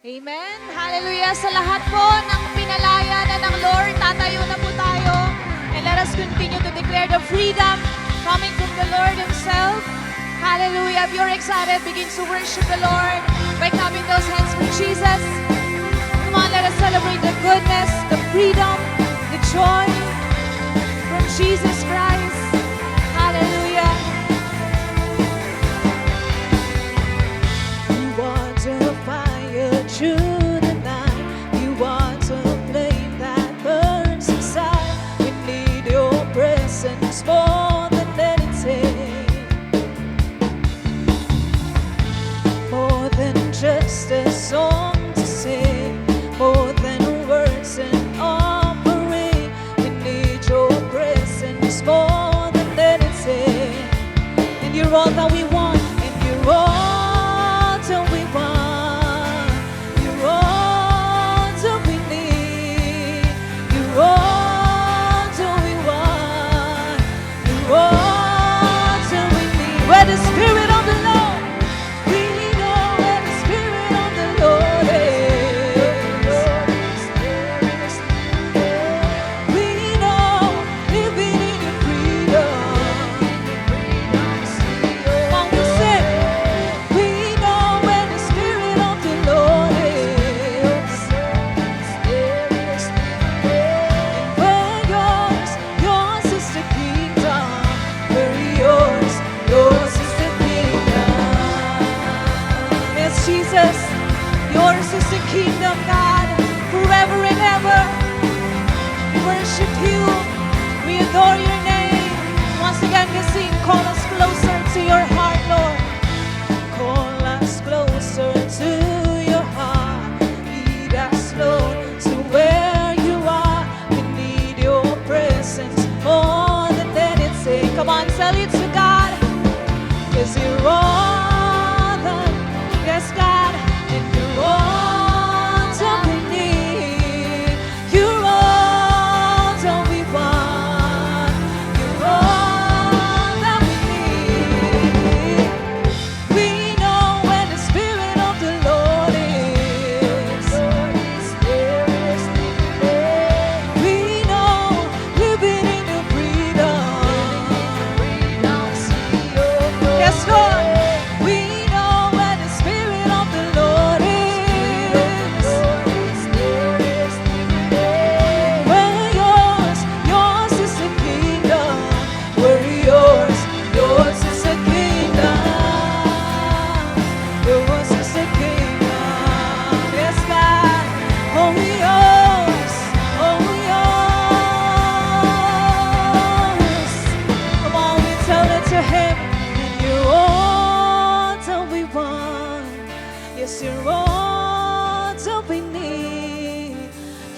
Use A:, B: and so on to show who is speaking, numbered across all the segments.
A: Amen. Hallelujah. Sa lahat po ng pinalaya na ng Lord, tatayo na po tayo. And let us continue to declare the freedom coming from the Lord Himself. Hallelujah. If you're excited, begin to worship the Lord by clapping those hands for Jesus. Come on, let us celebrate the goodness, the freedom, the joy from Jesus Christ. Hallelujah.
B: You want to fire through the night. You want to flame that burns inside. We need your presence more than anything. More than just a song to sing. More than words and offering. We need your presence more than anything. And you're all that we want. And you're all that we want. You're all that we need. You're all that we want. You're all that we need. Where the Spirit of the Lord, we know where the Spirit of the Lord is. We know living in your freedom. Come on, we sing. We know where the Spirit of the Lord is. And we're yours is the kingdom. We're yours is the kingdom. Yes, Jesus, yours is the kingdom, God, forever and ever. We worship you, we adore your name. Once again, we sing, call us closer to your heart, Lord. Call us closer to your heart. Lead us, Lord, to where you are. We need your presence more than anything. Come on, tell it to God. 'Cause you're all that, yes, God, and you're all that we need. You're all that we want. You're all that we need. We know where the Spirit of the Lord is. We know living in your freedom. Yes, Lord. We know where the Spirit of the Lord is. We're yours is the kingdom. We're yours is the kingdom. Yours is the kingdom. Yes, God. Oh, yours. Oh, yours. Come on, we tell it to Him. And you're all that we want. Yes, you're all that we need.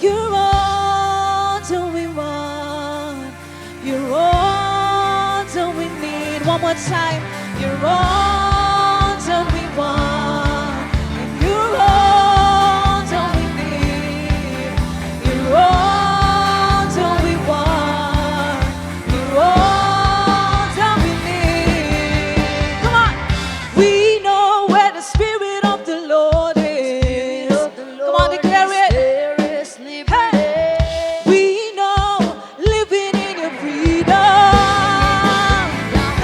B: You're all that we want. You're all that we need. One more time. You're all that we want. And you're all that we need. You're all that we want. You're all that we need. Come on. We know where the Spirit of the Lord is. Come on, declare it. Hey. We know living in your freedom.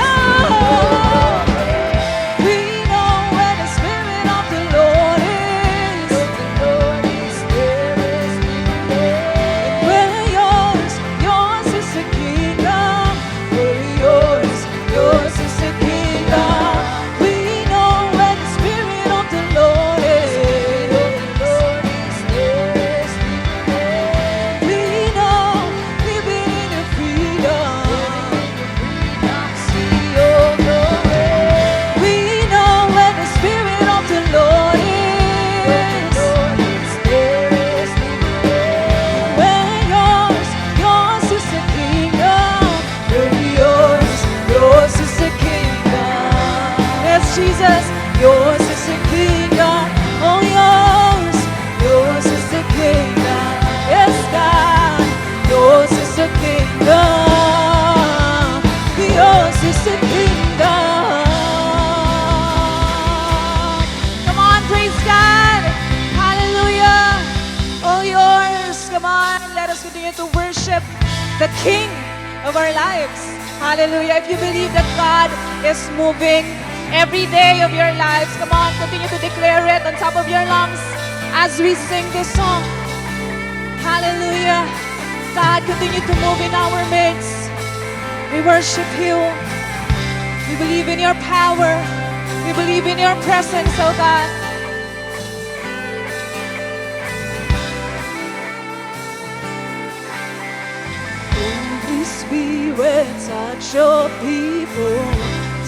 B: Oh. We know where the Spirit of the Lord is. We're yours is the kingdom. We're yours is the kingdom. We know where the Spirit of the Lord is. We know living in your freedom. We know where the Spirit of the Lord is. We're yours is the kingdom. We're yours is the kingdom. Yes, Jesus, yours is the kingdom. Oh, yours is the kingdom. Yes, God, yours is the kingdom. Yours is the kingdom.
A: Come on, praise God. Hallelujah.
B: King of our lives. Hallelujah. If you believe that God is moving every day of your lives, come on, continue to declare it on top of your lungs as we sing this song. Hallelujah. God, continue to move in our midst. We worship you. We believe in your power. We believe in your presence, oh God. Holy Spirit, touch your people.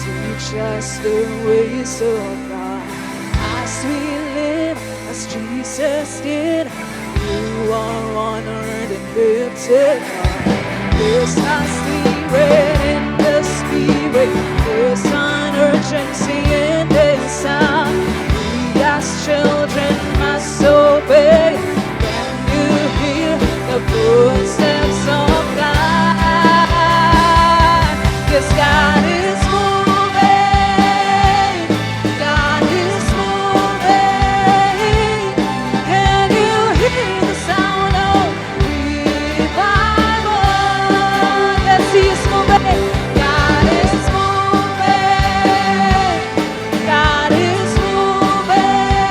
B: Teach us the ways of God. As we live, as Jesus did, you are honored and lifted up. There's a spirit in the spirit. There's an urgency in this sound. We as children must obey. Can you hear the footsteps of God? Yes, God is moving. God is moving. Can you hear the sound of revival? Yes, He is moving. God is moving. God is moving.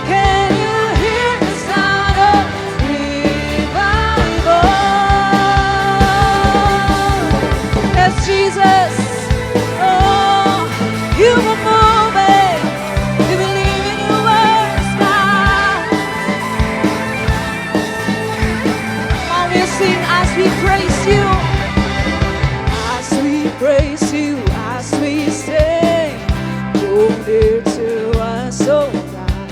B: Can you hear the sound of revival? Yes, Jesus. Oh, you are moving. We believe in your words, God. Now we sing as we praise you. As we praise you, as we sing, go near to us, oh God.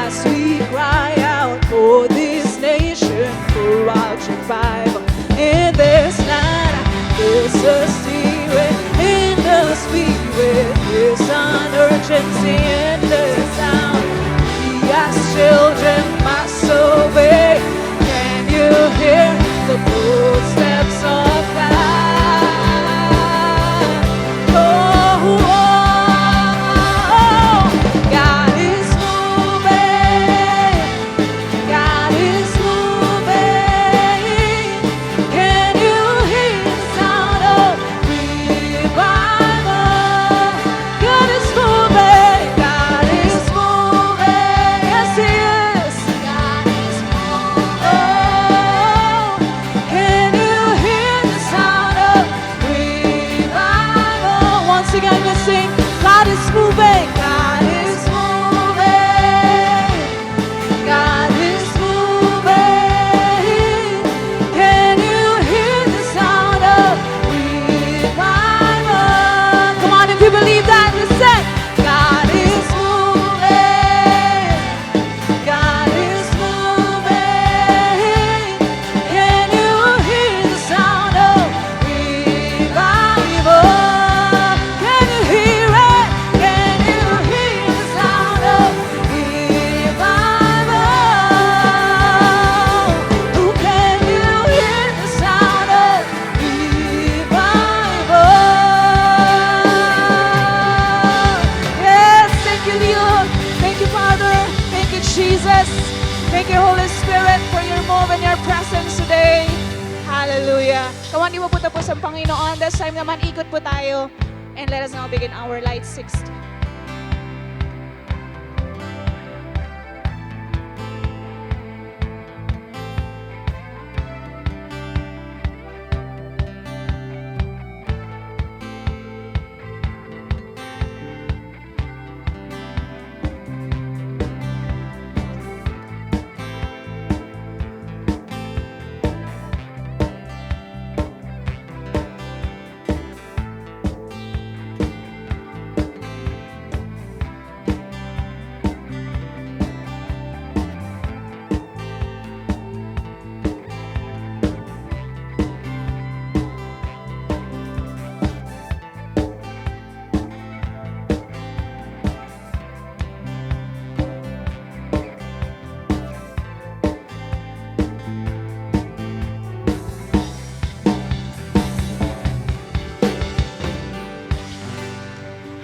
B: As we cry out for this nation, pour out your revival in this land. There's a spirit in the spirit. There's an urgency in the sound. We as children must obey. Can you hear the footsteps of God? Oh, oh, oh. God is moving. God is moving. Can you hear the sound of revival? God is moving. God is moving. Yes, He is. God is moving. Oh, can you hear the sound of revival? Once again, we sing. God is moving. God is moving. God is moving. Can you hear the sound of revival? Come on, if you believe that, let's say, God is moving. God is moving. Can you hear the sound of revival? Can you hear it? Can you hear the sound of revival? Who can you hear the sound of revival? Yes, thank you, Lord. Thank you, Father. Thank you, Jesus. Thank you, Holy Spirit, for your move and your presence today. Hallelujah. Kawan, iwa po tapos ang Panginoon. This time naman, ikot po tayo. And let us now begin our Light 60.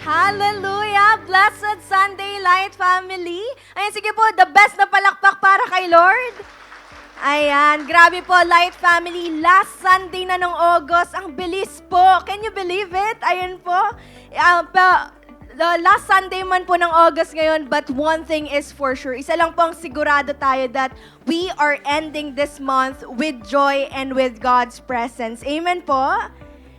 C: Hallelujah! Blessed Sunday Light Family. Ayun, sige po, the best na palakpak para kay Lord.
B: Ayan, grabe po, Light Family. Last Sunday na ng August. Ang bilis po. Can you believe it? Ayan po. The last Sunday man po ng August ngayon, but one thing is for sure. Isa lang po ang sigurado tayo that we are ending this month with joy and with God's presence. Amen po?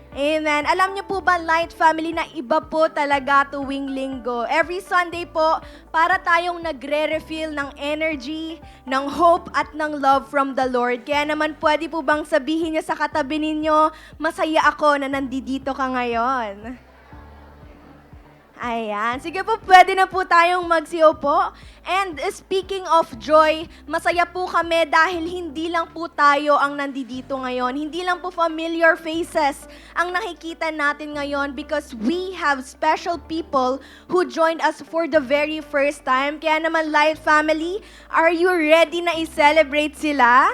B: Amen. Alam niyo po ba, Light Family, na iba po talaga tuwing linggo. Every Sunday po, para tayong nagre-refill ng energy, ng hope at ng love from the Lord. Kaya naman pwede po bang sabihin niyo sa katabi ninyo, masaya ako na nandito ka ngayon. Ayan. Sige po, pwede na po tayong magsiupo. And speaking of joy, masaya po kami dahil hindi lang po tayo ang nandito ngayon. Hindi lang po familiar faces ang nakikita natin ngayon because we have special people who joined us for the very first time. Kaya naman, Light Family, are you ready na i-celebrate sila?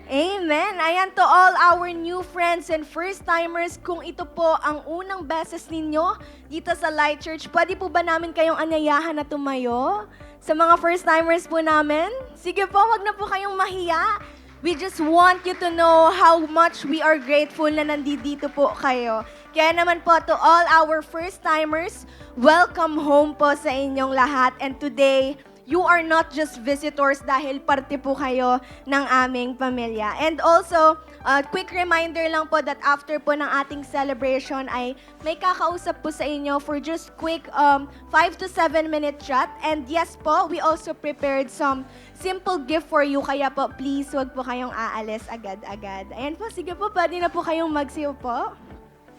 B: Amen. Ayan, to all our new friends and first-timers, kung ito po ang unang beses ninyo dito sa Light Church, pwede po ba namin kayong anyayahan na tumayo? Sa mga first-timers po namin? Sige po, wag na po kayong mahiya. We just want you to know how much we are grateful na nandito po kayo. Kaya naman po, to all our first-timers, welcome home po sa inyong lahat. And today, you are not just visitors dahil parte po kayo ng aming pamilya. And also, quick reminder lang po that after po ng ating celebration ay may kakausap po sa inyo for just quick 5 to 7 minute chat. And yes po, we also prepared some simple gift for you. Kaya po, please, wag po kayong aalis agad-agad. Ayan po, sige po, pwede na po kayong magsiyo po.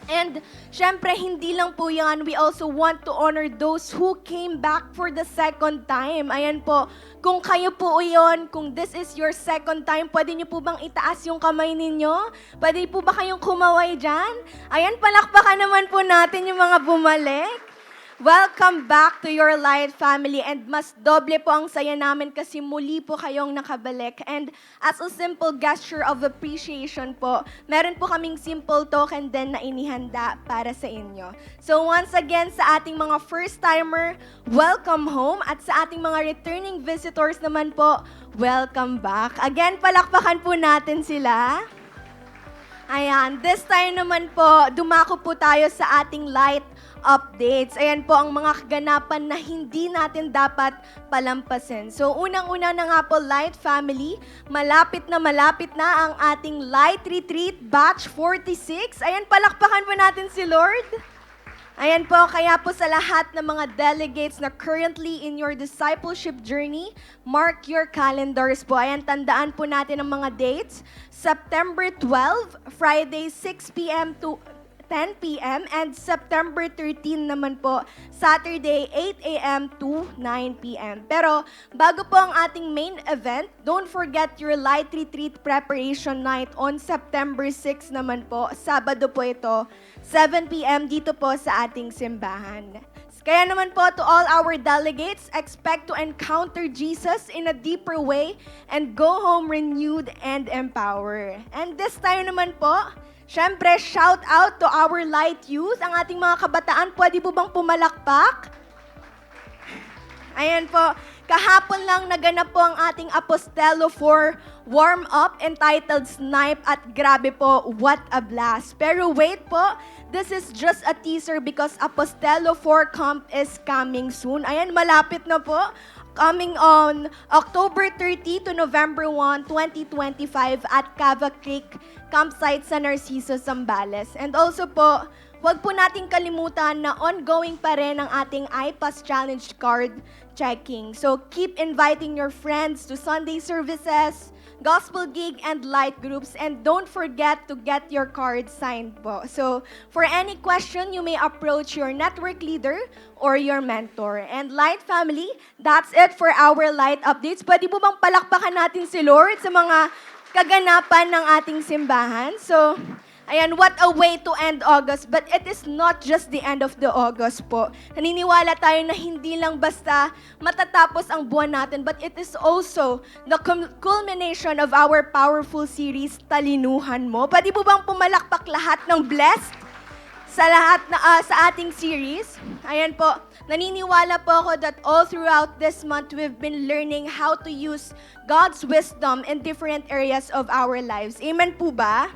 B: And syempre, hindi lang po yan. We also want to honor those who came back for the second time. Ayan po, kung kayo po yon, kung this is your second time, pwede niyo po bang itaas yung kamay ninyo? Pwede po ba kayong kumaway dyan? Ayan, palakpakan naman po natin yung mga bumalik. Welcome back to your Light Family, and mas doble po ang saya namin kasi muli po kayong nakabalik. And as a simple gesture of appreciation po, meron po kaming simple token din na inihanda para sa inyo. So once again, sa ating mga first-timer, welcome home. At sa ating mga returning visitors naman po, welcome back. Again, palakpakan po natin sila. Ayan, this time naman po, dumako po tayo sa ating light updates. Ayan po ang mga kaganapan na hindi natin dapat palampasin. So, unang-una na nga po, Light Family, malapit na ang ating Light Retreat Batch 46. Ayan, palakpakan po natin si Lord. Ayan po, kaya po sa lahat ng mga delegates na currently in your discipleship journey, mark your calendars po. Ayan, tandaan po natin ang mga dates. September 12, Friday 6 p.m. to 10 p.m. and September 13 naman po, Saturday 8 a.m. to 9 p.m. Pero bago po ang ating main event, don't forget your Light Retreat Preparation Night on September 6 naman po. Sabado po ito, 7 p.m. dito po sa ating simbahan. Kaya naman po, to all our delegates, expect to encounter Jesus in a deeper way and go home renewed and empowered. And this time naman po, syempre, shout out to our Light Youth, ang ating mga kabataan. Pwede po bang pumalakpak? Ayan po, kahapon lang naganap po ang ating Apostelo 4 warm-up entitled Snipe at grabe po, what a blast. Pero wait po, this is just a teaser because Apostelo 4 Camp is coming soon. Ayan, malapit na po. Coming on October 30 to November 1, 2025 at Cava Creek Campsite sa Narciso, Zambales. And also po, huwag po nating kalimutan na ongoing pa rin ang ating iPass Challenge card checking. So keep inviting your friends to Sunday services, gospel gig, and light groups. And don't forget to get your card signed po. So for any question, you may approach your network leader or your mentor. And Light Family, that's it for our Light Updates. Pwede po bang palakpakan natin si Lord sa mga kaganapan ng ating simbahan? So, ayan, what a way to end August. But it is not just the end of the August po. Naniniwala tayo na hindi lang basta matatapos ang buwan natin, but it is also the culmination of our powerful series, Talinuhan Mo. Pwede po bang pumalakpak lahat ng blessed sa lahat na, sa ating series?
C: Ayan po, naniniwala po ako that all throughout this month, we've been learning how to use God's wisdom in different areas of our lives. Amen po ba?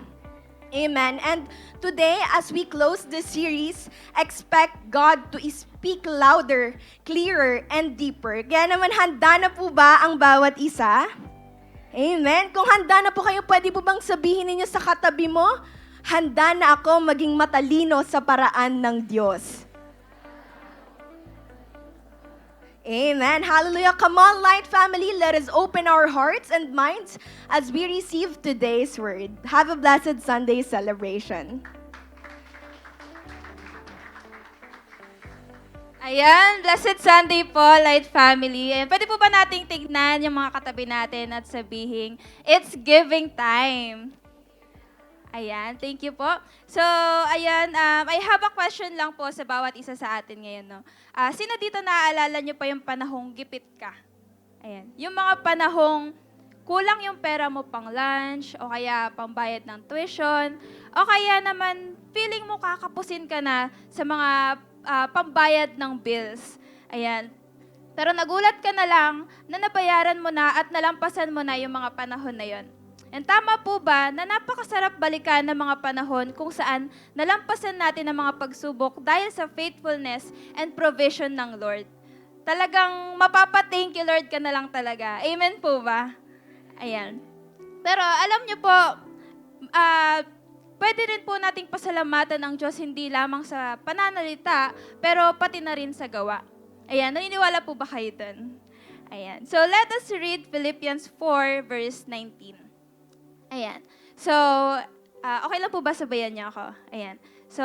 C: Amen. And today, as we close this series, expect God to speak louder, clearer, and deeper. Kaya naman, handa na po ba ang bawat isa? Amen. Kung handa na po kayo, pwede po bang sabihin ninyo sa katabi mo, handa na ako maging matalino sa paraan ng Diyos. Amen. Hallelujah. Come on, Light Family, let us open our hearts and minds as we receive today's word. Have a blessed Sunday celebration.
D: Ayan, blessed Sunday po, Light Family. And pwede po ba nating tignan yung mga katabi natin at sabihin, it's giving time. Ayan, thank you po. So, ayan, I have a question lang po sa bawat isa sa atin ngayon. No? Sino dito naaalala nyo pa yung panahong gipit ka? Ayan, yung mga panahong kulang yung pera mo pang lunch, o kaya pambayad ng tuition, o kaya naman feeling mo kakapusin ka na sa mga pambayad ng bills. Ayan. Pero nagulat ka na lang na nabayaran mo na at nalampasan mo na yung mga panahon na yon. And tama po ba na napakasarap balikan ng mga panahon kung saan nalampasan natin ang mga pagsubok dahil sa faithfulness and provision ng Lord? Talagang mapapa-thank you Lord ka na lang talaga. Amen po ba? Ayan. Pero alam niyo po, pwede rin po nating pasalamatan ng Diyos hindi lamang sa pananalita, pero pati na rin sa gawa. Ayan, naniniwala po ba kayo dun? Ayan. So let us read Philippians 4 verse 19. Ayan. So, okay lang po ba sabayan niyo ako? Ayan. So,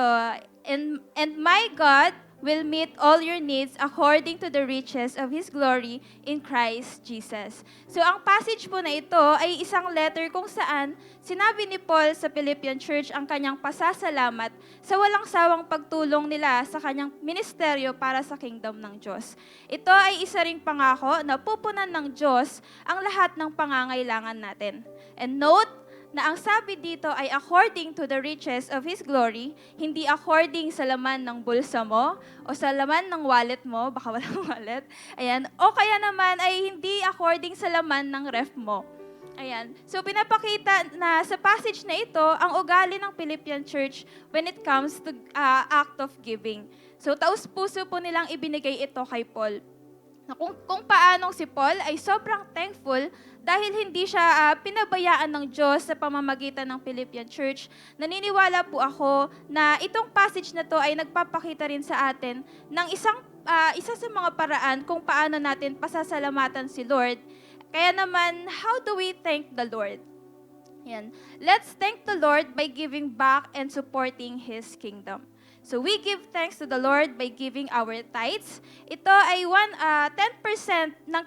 D: and my God will meet all your needs according to the riches of His glory in Christ Jesus. So, ang passage po na ito ay isang letter kung saan sinabi ni Paul sa Philippian Church ang kanyang pasasalamat sa walang sawang pagtulong nila sa kanyang ministeryo para sa kingdom ng Diyos. Ito ay isa ring pangako na pupunan ng Diyos ang lahat ng pangangailangan natin. And note na ang sabi dito ay according to the riches of His glory, hindi according sa laman ng bulsa mo o sa laman ng wallet mo, baka walang wallet, ayan, o kaya naman ay hindi according sa laman ng ref mo. Ayan. So pinapakita na sa passage na ito ang ugali ng Philippian Church when it comes to act of giving. So taus-puso po nilang ibinigay ito kay Paul. Kung paanong si Paul ay sobrang thankful dahil hindi siya pinabayaan ng Diyos sa pamamagitan ng Philippian Church. Naniniwala po ako na itong passage na to ay nagpapakita rin sa atin ng isa sa mga paraan kung paano natin pasasalamatan si Lord. Kaya naman, how do we thank the Lord? Yan. Let's thank the Lord by giving back and supporting His kingdom. So we give thanks to the Lord by giving our tithes. Ito ay 10% ng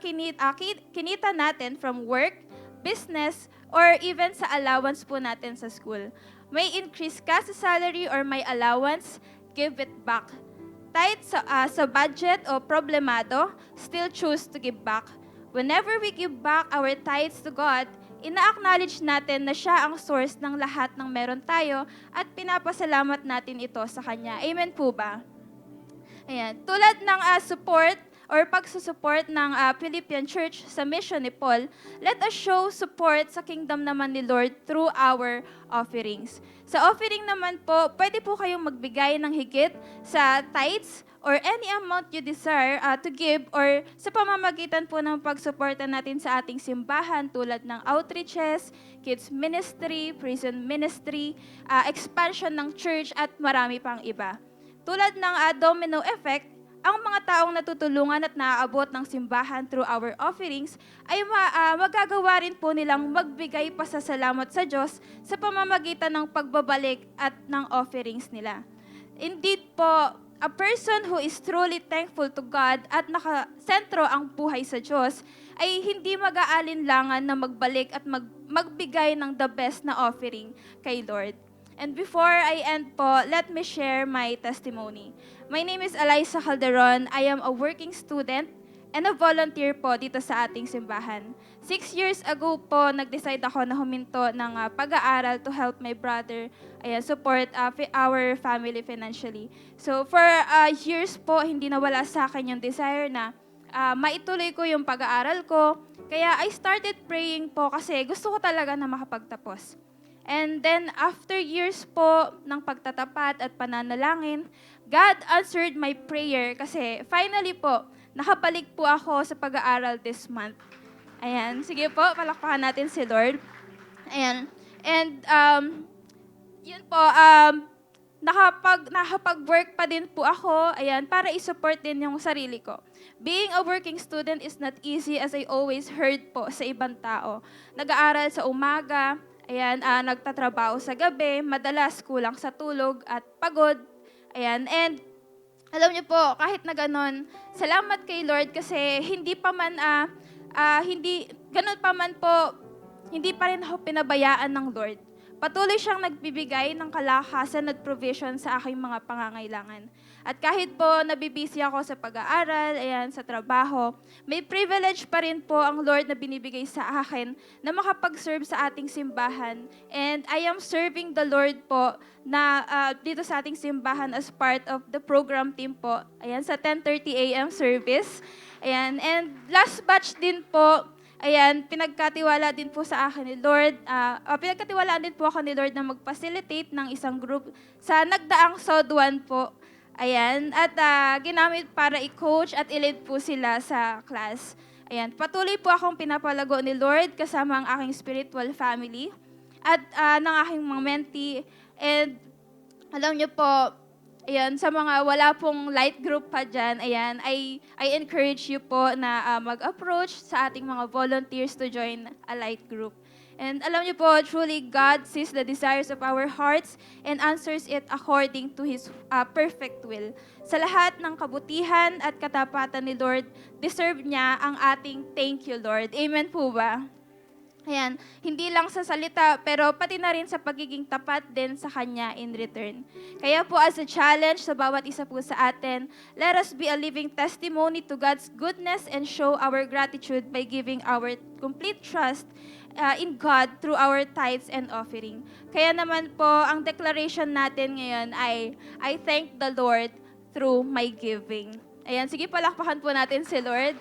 D: kinita natin from work, business, or even sa allowance po natin sa school. May increase ka sa salary or may allowance, give it back. Tithes sa budget o problemado, still choose to give back. Whenever we give back our tithes to God, ina-acknowledge natin na siya ang source ng lahat ng meron tayo at pinapasalamat natin ito sa Kanya. Amen po ba? Ayan. Tulad ng support or pagsusupport ng Philippian Church sa mission ni Paul, let us show support sa kingdom naman ni Lord through our offerings. Sa offering naman po, pwede po kayong magbigay ng higit sa tithes or any amount you desire to give or sa pamamagitan po ng pagsuporta natin sa ating simbahan tulad ng outreaches, kids ministry, prison ministry, expansion ng church at marami pang iba. Tulad ng domino effect, ang mga taong natutulungan at naaabot ng simbahan through our offerings ay magagawa rin po nilang magbigay pasasalamat sa Diyos sa pamamagitan ng pagbabalik at ng offerings nila. Indeed po, a person who is truly thankful to God at nakasentro ang buhay sa Diyos ay hindi mag-aalinlangan na magbalik at magbigay ng the best na offering kay Lord. And before I end po, let me share my testimony. My name is Eliza Calderon. I am a working student and a volunteer po dito sa ating simbahan. 6 years ago po, nag-decide ako na huminto ng pag-aaral to help my brother, support our family financially. So for years po, hindi nawala sa akin yung desire na maituloy ko yung pag-aaral ko. Kaya I started praying po kasi gusto ko talaga na makapagtapos. And then after years po ng pagtatapat at pananalangin, God answered my prayer kasi finally po, nakabalik po ako sa pag-aaral this month. Ayan, sige po, palakpakan natin si Lord. Ayan, and yun po, nakapag-work pa din po ako, ayan, para i-support din yung sarili ko. Being a working student is not easy as I always heard po sa ibang tao. Nag-aaral sa umaga, ayan, nagtatrabaho sa gabi, madalas kulang sa tulog at pagod. Ayan, and alam niyo po, kahit na ganon, salamat kay Lord kasi hindi pa man, ganon pa man po, hindi pa rin ako pinabayaan ng Lord. Patuloy siyang nagbibigay ng kalakasan at provision sa aking mga pangangailangan. At kahit po nabibisi ako sa pag-aaral, ayan, sa trabaho, may privilege pa rin po ang Lord na binibigay sa akin na makapag-serve sa ating simbahan. And I am serving the Lord po na dito sa ating simbahan as part of the program team po. Ayan, sa 10:30 a.m. service. Ayan, and last batch din po, ayan, pinagkatiwala din po sa akin ni Lord. Pinagkatiwalaan din po ako ni Lord na mag-facilitate ng isang group sa nagdaang SOD 1 po. Ayan, at ginamit para i-coach at i-lead po sila sa class. Ayan, patuloy po akong pinapalago ni Lord kasama ang aking spiritual family at ng aking mga mentee. And alam niyo po, ayan, sa mga wala pong light group pa dyan, ayan, I encourage you po na mag-approach sa ating mga volunteers to join a light group. And alam niyo po, truly God sees the desires of our hearts and answers it according to His perfect will. Sa lahat ng kabutihan at katapatan ni Lord, deserve niya ang ating thank you, Lord. Amen po ba? Ayan, hindi lang sa salita, pero pati na rin sa pagiging tapat din sa Kanya in return. Kaya po as a challenge sa bawat isa po sa atin, let us be a living testimony to God's goodness and show our gratitude by giving our complete trust in God through our tithes and offering. Kaya naman po, ang declaration natin ngayon ay, I thank the Lord through my giving. Ayan, sige, palakpakan po natin si Lord.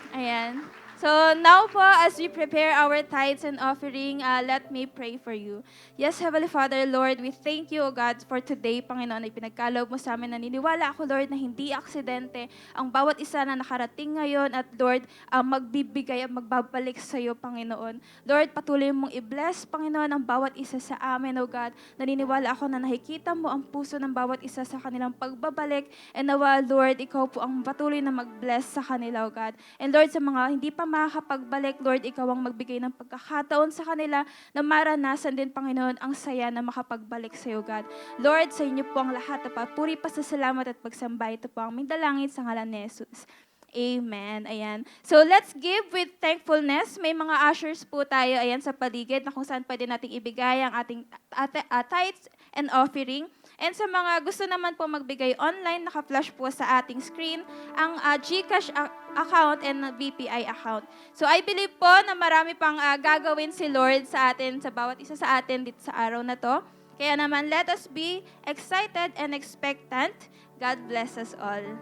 D: Ayan. So now po, as we prepare our tithes and offering, let me pray for you. Yes, Heavenly Father, Lord, we thank you, O God, for today, Panginoon, ay pinagkaloob mo sa amin. Naniniwala ako, Lord, na hindi aksidente ang bawat isa na nakarating ngayon at, Lord, magbibigay at magbabalik sa iyo, Panginoon. Lord, patuloy mong i-bless, Panginoon, ang bawat isa sa amin, O God. Naniniwala ako na nakikita mo ang puso ng bawat isa sa kanilang pagbabalik. And nawa, Lord, ikaw po ang patuloy na mag-bless sa kanila, O God. And Lord, sa mga hindi pa makakapagbalik, Lord, ikaw ang magbigay ng pagkakataon sa kanila na maranasan din, Panginoon, ang saya na makapagbalik sa iyo, God. Lord, sa inyo po ang lahat na papuri, pasasalamat at pagsamba. Ito po ang aming dalangin sa ngalan ni Jesus. Amen. Ayan. So let's give with thankfulness. May mga ushers po tayo ayan sa paligid na kung saan pwede nating ibigay ang ating tithes and offering. And sa mga gusto naman po magbigay online, naka-flash po sa ating screen ang GCash account and BPI account. So I believe po na marami pang gagawin si Lord sa atin, sa bawat isa sa atin dito sa araw na to. Kaya naman, let us be excited and expectant. God bless us all.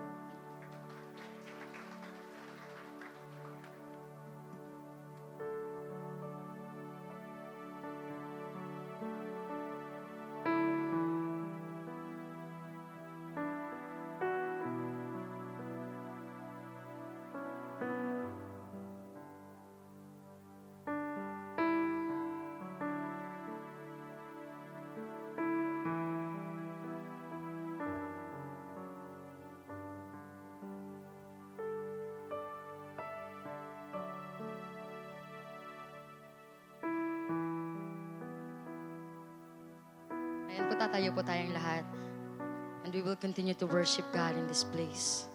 E: Ayan po, tatayo po tayong lahat. And we will continue to worship God in this place.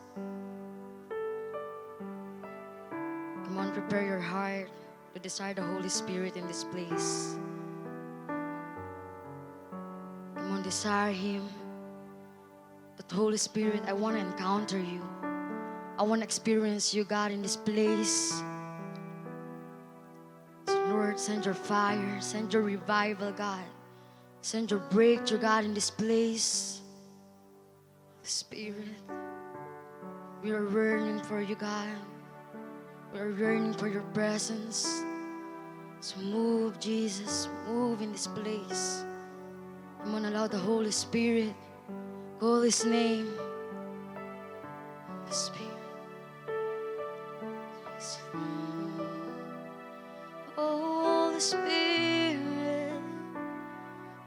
E: Come on, prepare your heart to desire the Holy Spirit in this place. Come on, desire Him. But Holy Spirit, I want to encounter you. I want to experience you, God, in this place. So Lord, send your fire, send your revival, God. Send your breakthrough, God, in this place. Spirit, we are yearning for you, God. We are yearning for your presence. So move, Jesus, move in this place. Come on, allow the Holy Spirit, call His name. Spirit. Oh, Holy Spirit,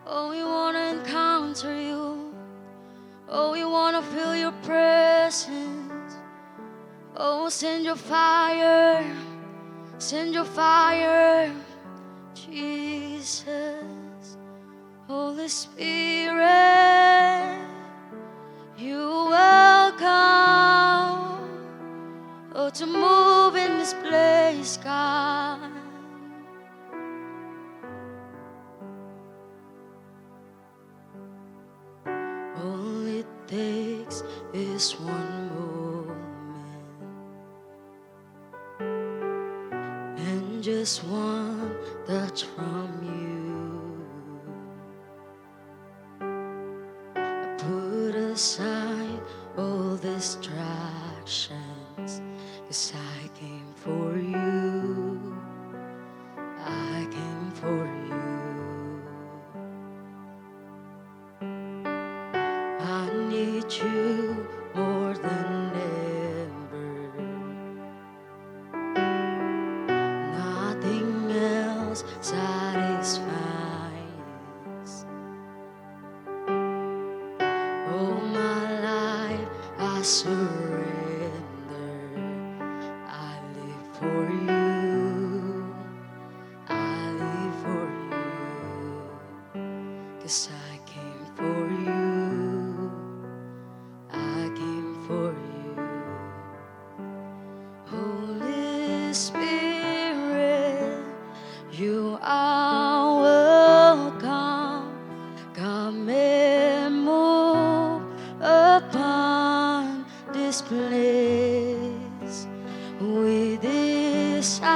E: oh, we want to encounter you. Oh, we want to feel your presence. Oh, send your fire, Jesus. Holy Spirit, you welcome. Oh, to move in this place, God. All it takes is one moment and just one touch from you. Put aside all distractions, 'cause I came for you. I came for you. I need you more than ever. Nothing else satisfies. All my life I surrender. I live for you. I live for you. 'Cause I came for you. I came for you. Holy Spirit, you are welcome. Come and move upon this place. We desire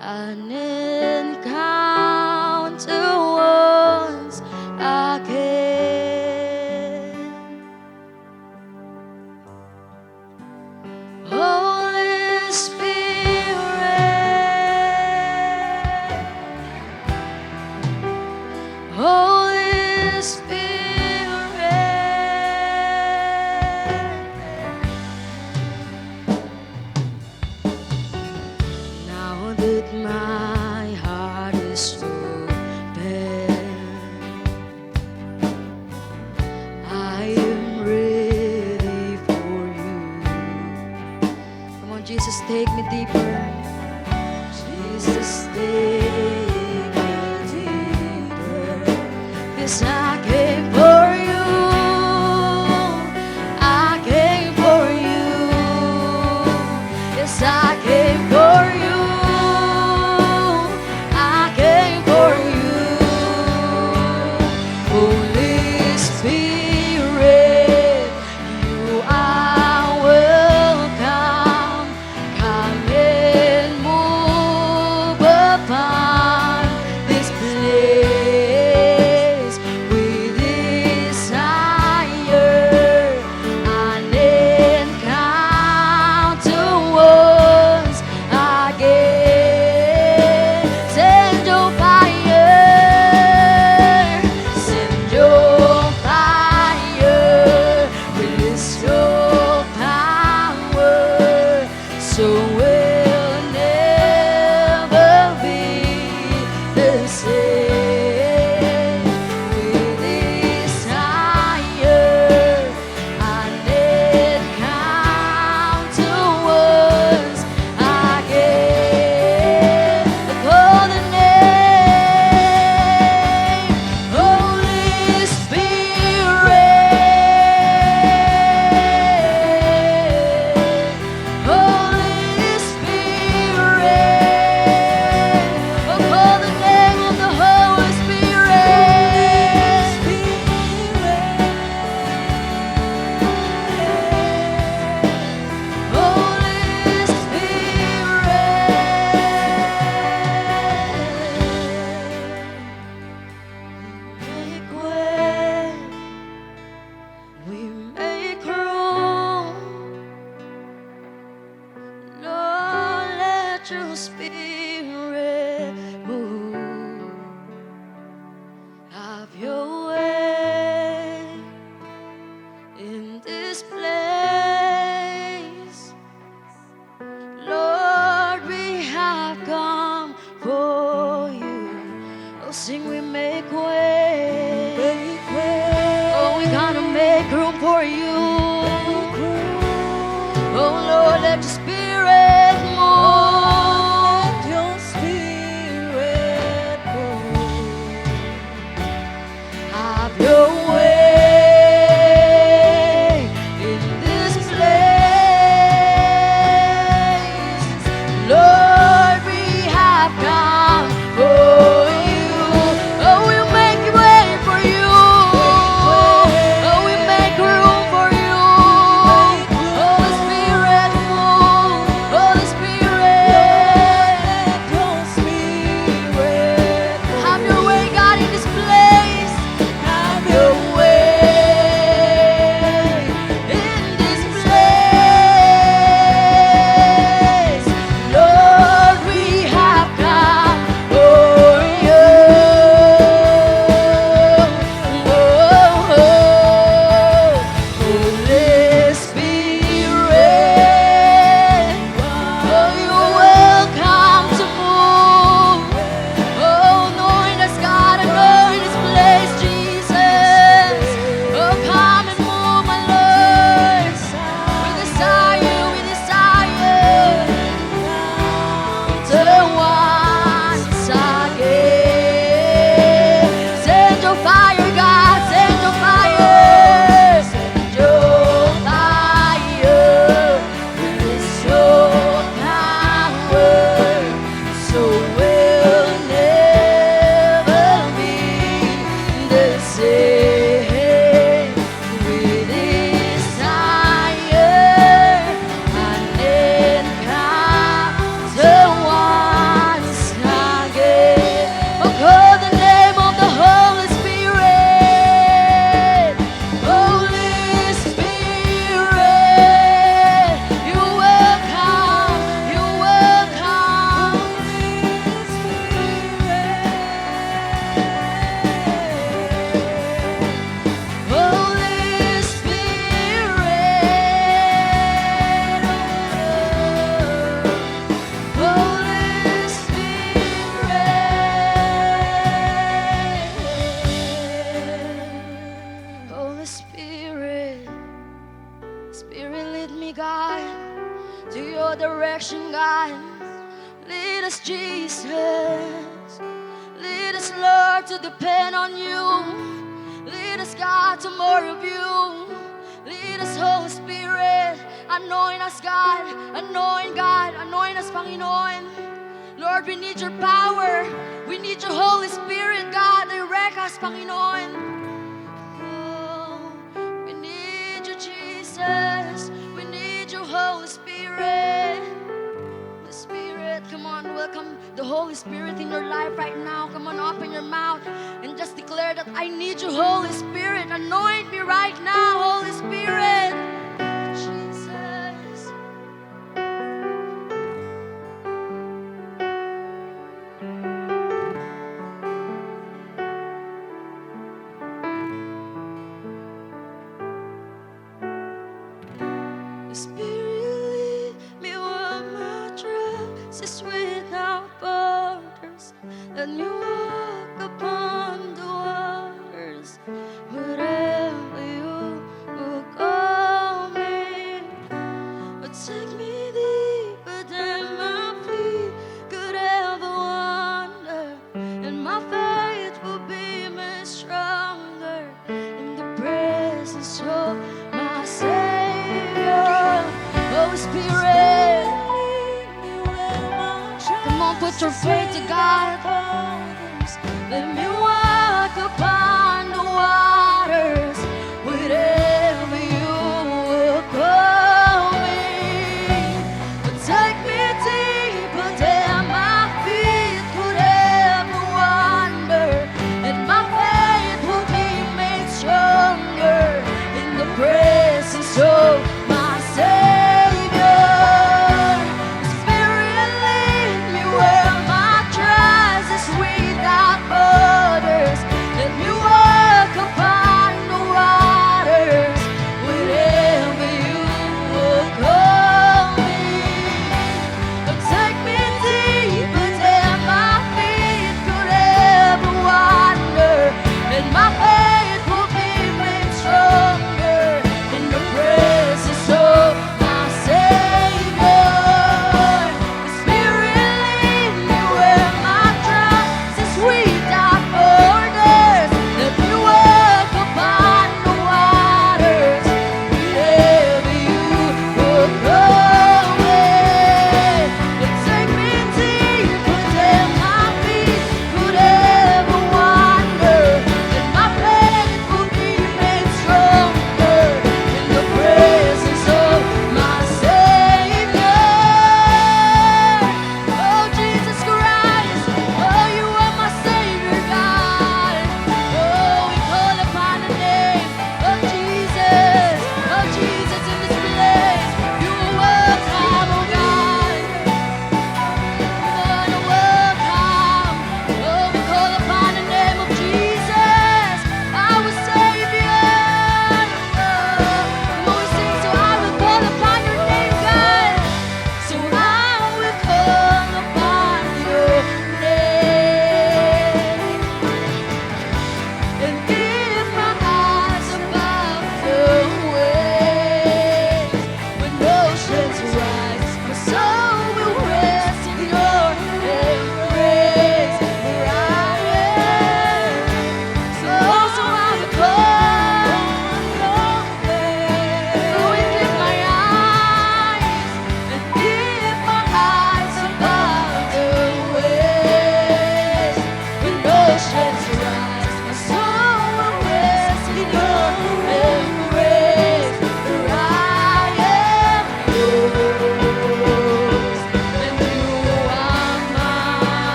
E: an encounter once again. Holy Spirit, Holy Spirit. Now that my heart is open, I am ready for you. Come on, Jesus, take me deeper. Jesus, take me deeper. 'Cause I came for you. I came for you. Yes, I came for you. I came for you. Holy Spirit, you are welcome. Come and move upon this place. We Have your way in this place. Lord, we have come for you. Oh, sing, we make way. Oh, we gotta make room for you. Oh, Lord, let your spirit move.
B: Let your spirit move.
E: Have your way in this place. Lord, we have come for you. Oh, we'll make way for you. Oh, we make room for you. Holy Spirit, move. Holy Spirit,
B: Let your spirit
E: have your way, God, in this place. Have your way in this place. Lord, we have come for you. Holy Spirit, oh, you're welcome to move. Oh, anoint us, God, anoint this place, Jesus. Oh, come and move, my Lord. We desire you, we desire to once again. Send your fire, God, send your fire. Send your fire with your power. So we'll never be the same. We desire an encounter once again. Oh, call the name of the Holy Spirit. Holy Spirit, you're welcome, you're welcome. Holy Spirit, Holy Spirit, Holy Spirit, Spirit, lead me, God, to your direction, God. Lead us, Jesus. Lead us, Lord, to depend on you. Lead us, God, to more of you. Lead us, Holy Spirit. Anoint us, God. Anoint, God. Anoint us, Panginoon. Lord, we need your power. We need your Holy Spirit, God. Direct us, Panginoon. Oh, we need you, Jesus. We need your Holy Spirit. The Spirit, come on, welcome the Holy Spirit in your life right now. Come on, open your mouth and just declare that I need you, Holy Spirit. Anoint me right now, Holy Spirit. Jesus. Spirit, lead me where my trust is without borders. Let me walk upon the waters, wherever you will call me. But take me deeper than my feet could ever wander, and my faith will be made stronger in the presence of my Savior. Holy Spirit, come on, put your faith to God. Let me walk upon the waters, wherever you will call me. But take me deeper than my feet could ever wander, and my faith will be made stronger in the presence of my Savior. Spirit, lead me where my trust is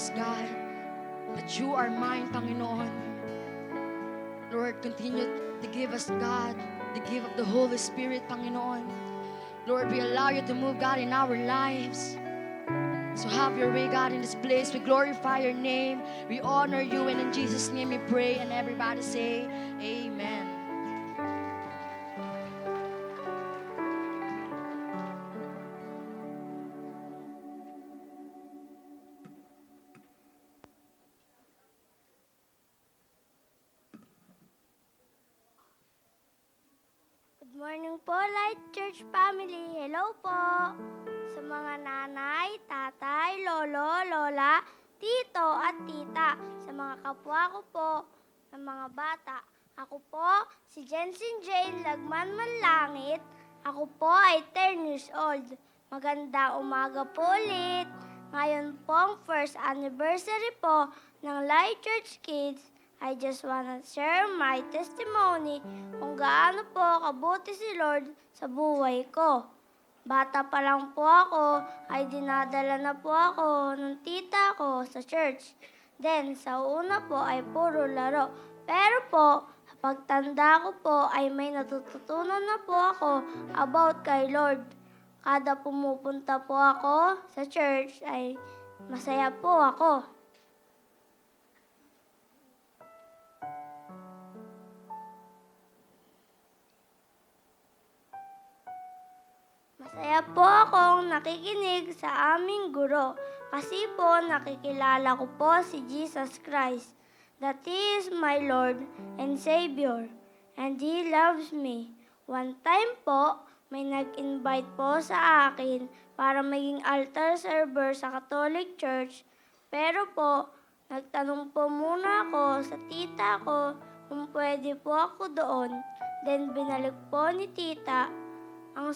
E: us, God, that you are mine, Panginoon. Lord, continue to give us, God, the gift of the Holy Spirit, Panginoon. Lord, we allow you to move, God, in our lives. So have your way, God, in this place. We glorify your name. We honor you. And in Jesus' name we pray. And everybody say, Amen.
F: Good morning po, Light Church family. Hello po. Sa mga nanay, tatay, lolo, lola, tito at tita. Sa mga kapwa ko po, ng mga bata. Ako po, si Jensen Jane Lagman Manlangit. Ako po ay 10 years old. Magandang umaga po ulit. Ngayon pong first anniversary po ng Light Church Kids. I just wanna share my testimony kung gaano po kabuti si Lord sa buhay ko. Bata pa lang po ako, ay dinadala na po ako ng tita ko sa church. Then, sa una po ay puro laro. Pero po, sa pagtanda ko po ay may natututunan na po ako about kay Lord. Kada pumupunta po ako sa church ay masaya po ako. Masaya po akong nakikinig sa aming guro kasi po nakikilala ko po si Jesus Christ, that He is my Lord and Savior, and He loves me. One time po, may nag-invite po sa akin para maging altar server sa Catholic Church, pero po, nagtanong po muna ako sa tita ko kung pwede po ako doon. Then binalik po ni tita ang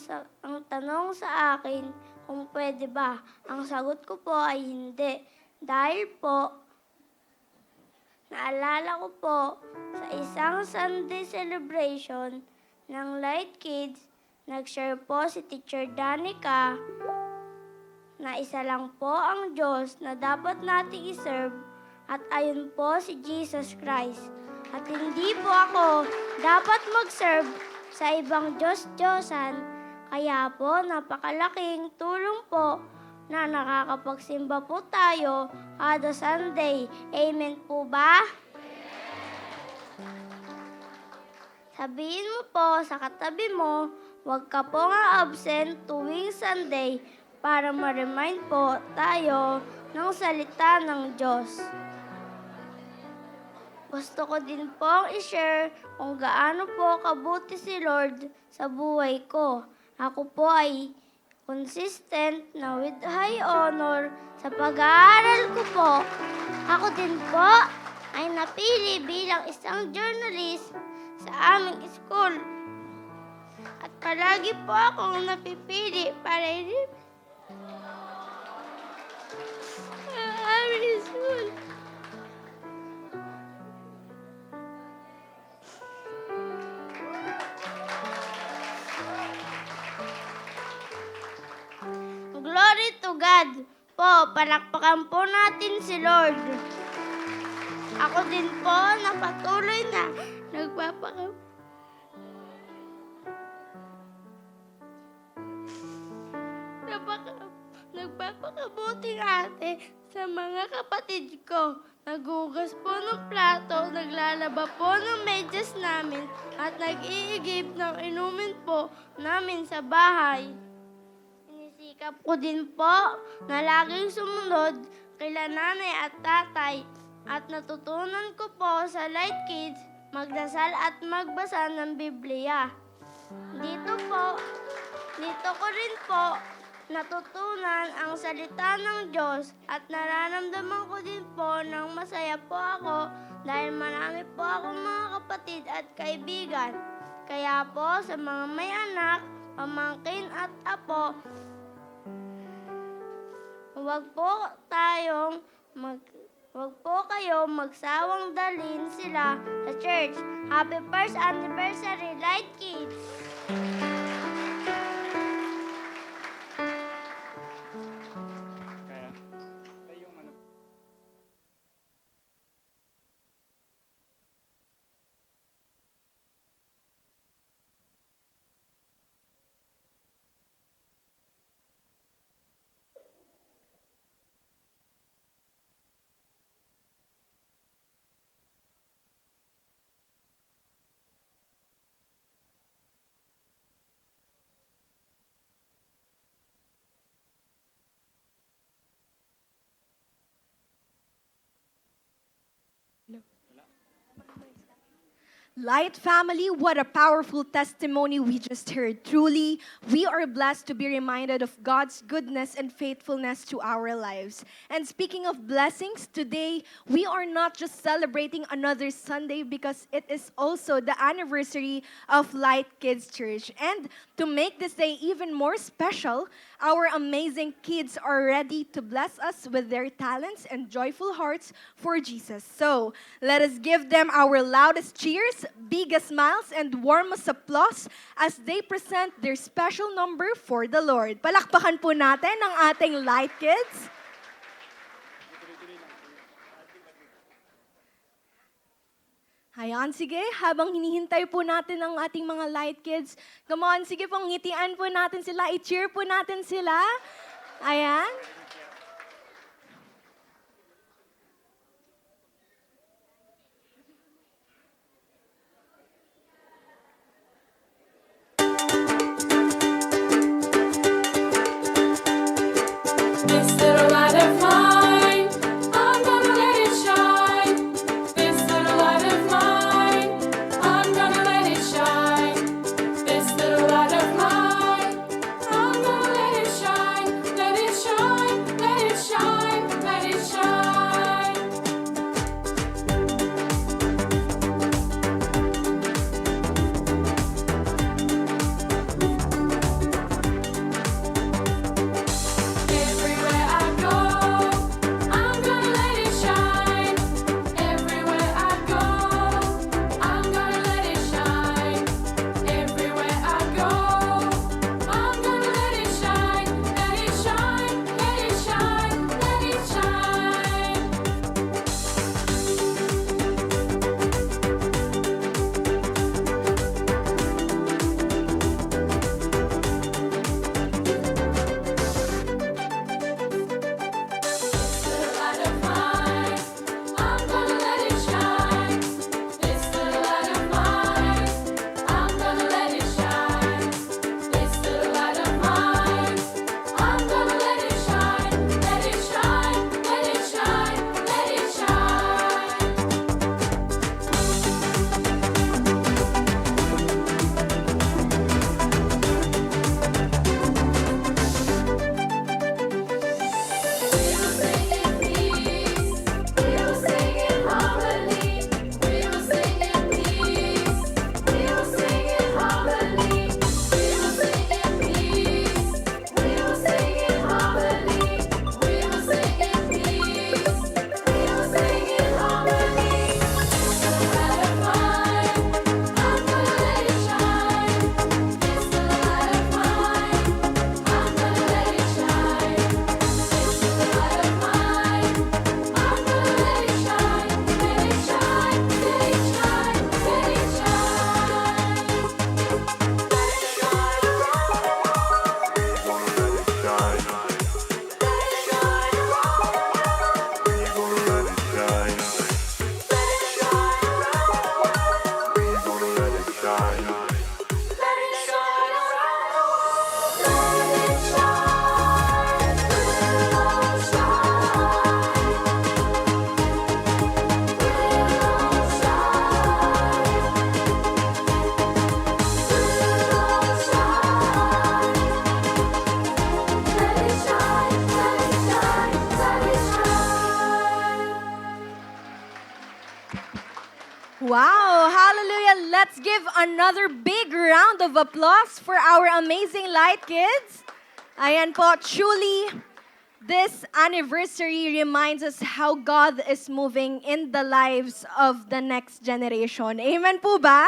F: tanong sa akin kung pwede ba. Ang sagot ko po ay hindi. Dahil po, naalala ko po sa isang Sunday celebration ng Light Kids, nag-share po si Teacher Danica na isa lang po ang Diyos na dapat nating iserve at ayun po si Jesus Christ. At hindi po ako dapat mag-serve sa ibang Diyos-Diyosan, kaya po napakalaking tulong po na nakakapagsimba po tayo kada Sunday. Amen po ba? Sabihin mo po sa katabi mo, huwag ka po nga absent tuwing Sunday para ma-remind po tayo ng salita ng Diyos. Gusto ko din pong i-share kung gaano po kabuti si Lord sa buhay ko. Ako po ay consistent na with high honor sa pag-aaral ko po. Ako din po ay napili bilang isang journalist sa aming school. At palagi po akong napipili para aming school. Glory to God. Po, palakpakan po natin si Lord. Ako din po na patuloy na nagpapakabuting ate sa mga kapatid ko. Nagugas po ng plato, naglalaba po ng medyas namin, at nag-iigib ng inumin po namin sa bahay. Sinisikap ko din po na laging sumunod kila nanay at tatay, at natutunan ko po sa Light Kids magdasal at magbasa ng Biblia. Dito ko rin po natutunan ang salita ng Diyos, at nararamdaman ko din po ng masaya po ako dahil marami po akong mga kapatid at kaibigan. Kaya po sa mga may anak, pamangkin at apo, huwag po kayo magsawang dalhin sila sa church. Happy first anniversary, Light Kids!
C: Light family, what a powerful testimony we just heard. Truly, we are blessed to be reminded of God's goodness and faithfulness to our lives. And speaking of blessings, today we are not just celebrating another Sunday because it is also the anniversary of Light Kids Church. And to make this day even more special, our amazing kids are ready to bless us with their talents and joyful hearts for Jesus. So, let us give them our loudest cheers, biggest smiles, and warmest applause as they present their special number for the Lord. Palakpakan po natin ang ating Light Kids. Ayan, sige, habang hinihintay po natin ang ating mga Light Kids, come on, sige pong ngitian po natin sila, i-cheer po natin sila. Ayan.
B: This little light of mine, I'm gonna let it shine. This little light of mine, I'm gonna let it shine. This little light of mine, I'm gonna let it shine. Let it shine, let it shine, let it shine. Everywhere I go, I'm gonna let it shine. Everywhere I go, I'm gonna let it shine. Everywhere I go, I'm gonna let it shine. Let it shine, let it shine, let it shine. This little light of mine, I'm gonna let it shine. This little light of mine, I'm gonna let it shine. This little light of mine, I'm gonna let it shine. Let it shine, let it shine, let it shine. We will sing in peace. We will sing in harmony. We will sing in peace. We will sing in harmony. We will sing in peace. We will sing in harmony. We will sing in peace. We will sing in harmony. This little light of mine, I'm gonna let it shine. This little light of mine, I'm gonna let it shine. This little light of mine, I'm gonna let it shine. Let it shine, let it shine, let it
C: Wow, hallelujah. Let's give another big round of applause for our amazing Light Kids. Ayan po, truly, this anniversary reminds us how God is moving in the lives of the next generation. Amen po ba?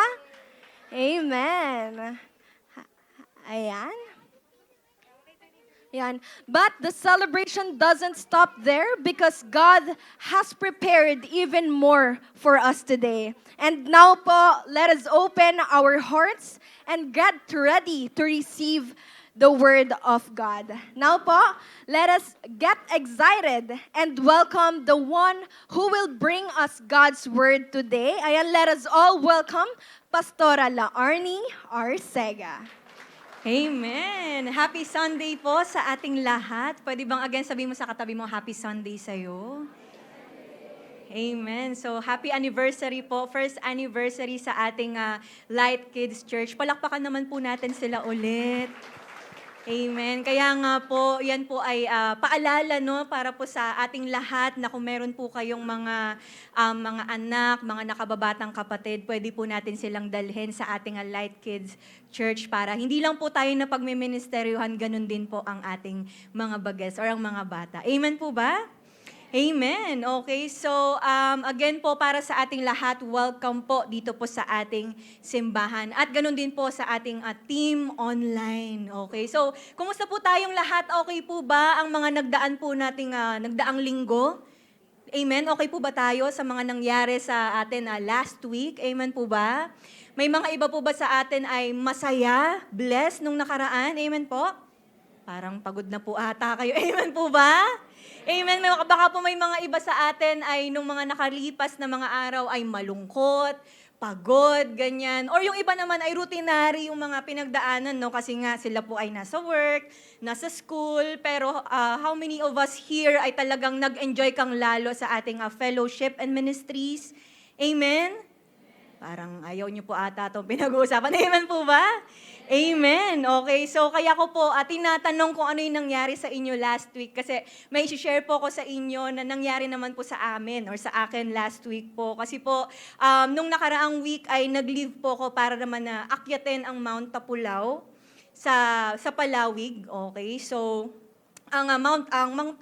C: Amen. Ayan. Yan. But the celebration doesn't stop there because God has prepared even more for us today. And now po, let us open our hearts and get ready to receive the Word of God. Now po, let us get excited and welcome the one who will bring us God's Word today. Ayan, let us all welcome Pastora Laarni Arcega.
G: Amen! Happy Sunday po sa ating lahat. Pwede bang again sabihin mo sa katabi mo, Happy Sunday sa'yo? Amen. So, happy anniversary po. First anniversary sa ating Light Kids Church. Palakpakan naman po natin sila ulit. Amen. Kaya nga po, yan po ay paalala no para po sa ating lahat na kung meron po kayong mga anak, mga nakababatang kapatid, pwede po natin silang dalhin sa ating Light Kids Church para hindi lang po tayo na pagmiministeryuhan, ganun din po ang ating mga bagets or ang mga bata. Amen po ba? Amen. Okay, so again po para sa ating lahat, welcome po dito po sa ating simbahan. At ganun din po sa ating team online. Okay, so kumusta po tayong lahat? Okay po ba ang mga nagdaan po nating nagdaang linggo? Amen. Okay po ba tayo sa mga nangyari sa atin last week? Amen po ba? May mga iba po ba sa atin ay masaya, blessed nung nakaraan? Amen po? Parang pagod na po ata kayo. Amen po ba? Amen. Baka po may mga iba sa atin ay nung mga nakalipas na mga araw ay malungkot, pagod, ganyan. Or yung iba naman ay routinary yung mga pinagdaanan, no? Kasi nga sila po ay nasa work, nasa school. Pero how many of us here ay talagang nag-enjoy kang lalo sa ating fellowship and ministries? Amen? Parang ayaw niyo po ata itong pinag-uusapan. Amen po ba? Amen. Okay, so kaya ko po tinatanong kung ano yung nangyari sa inyo last week kasi may share po ko sa inyo na nangyari naman po sa amin or sa akin last week po. Kasi po, nung nakaraang week ay nag-leave po ko para naman na akyatin ang Mount Tapulaw sa Palawig. Okay, so ang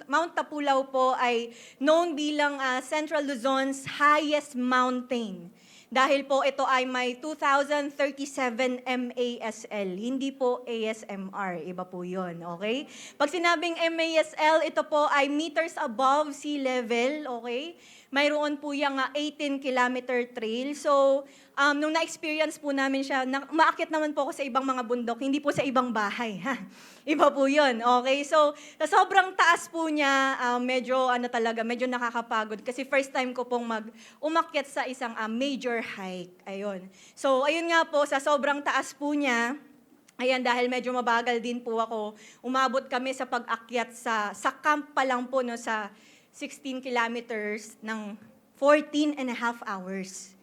G: Mount Tapulaw po ay known bilang Central Luzon's highest mountain. Dahil po ito ay may 2,037 MASL, hindi po ASMR, iba po yun, okay? Pag sinabing MASL, ito po ay meters above sea level, okay? Mayroon po yung 18-kilometer trail. So, nung na-experience po namin siya, umaakit naman po ako sa ibang mga bundok, hindi po sa ibang bahay, ha? Iba po yun, okay? So, sa sobrang taas po niya, medyo nakakapagod. Kasi first time ko pong umakyat sa isang major hike. Ayun. So, ayun nga po, sa sobrang taas po niya, ayan, dahil medyo mabagal din po ako, umabot kami sa pag-akyat sa camp pa lang po, no, sa 16 kilometers ng 14 and a half hours.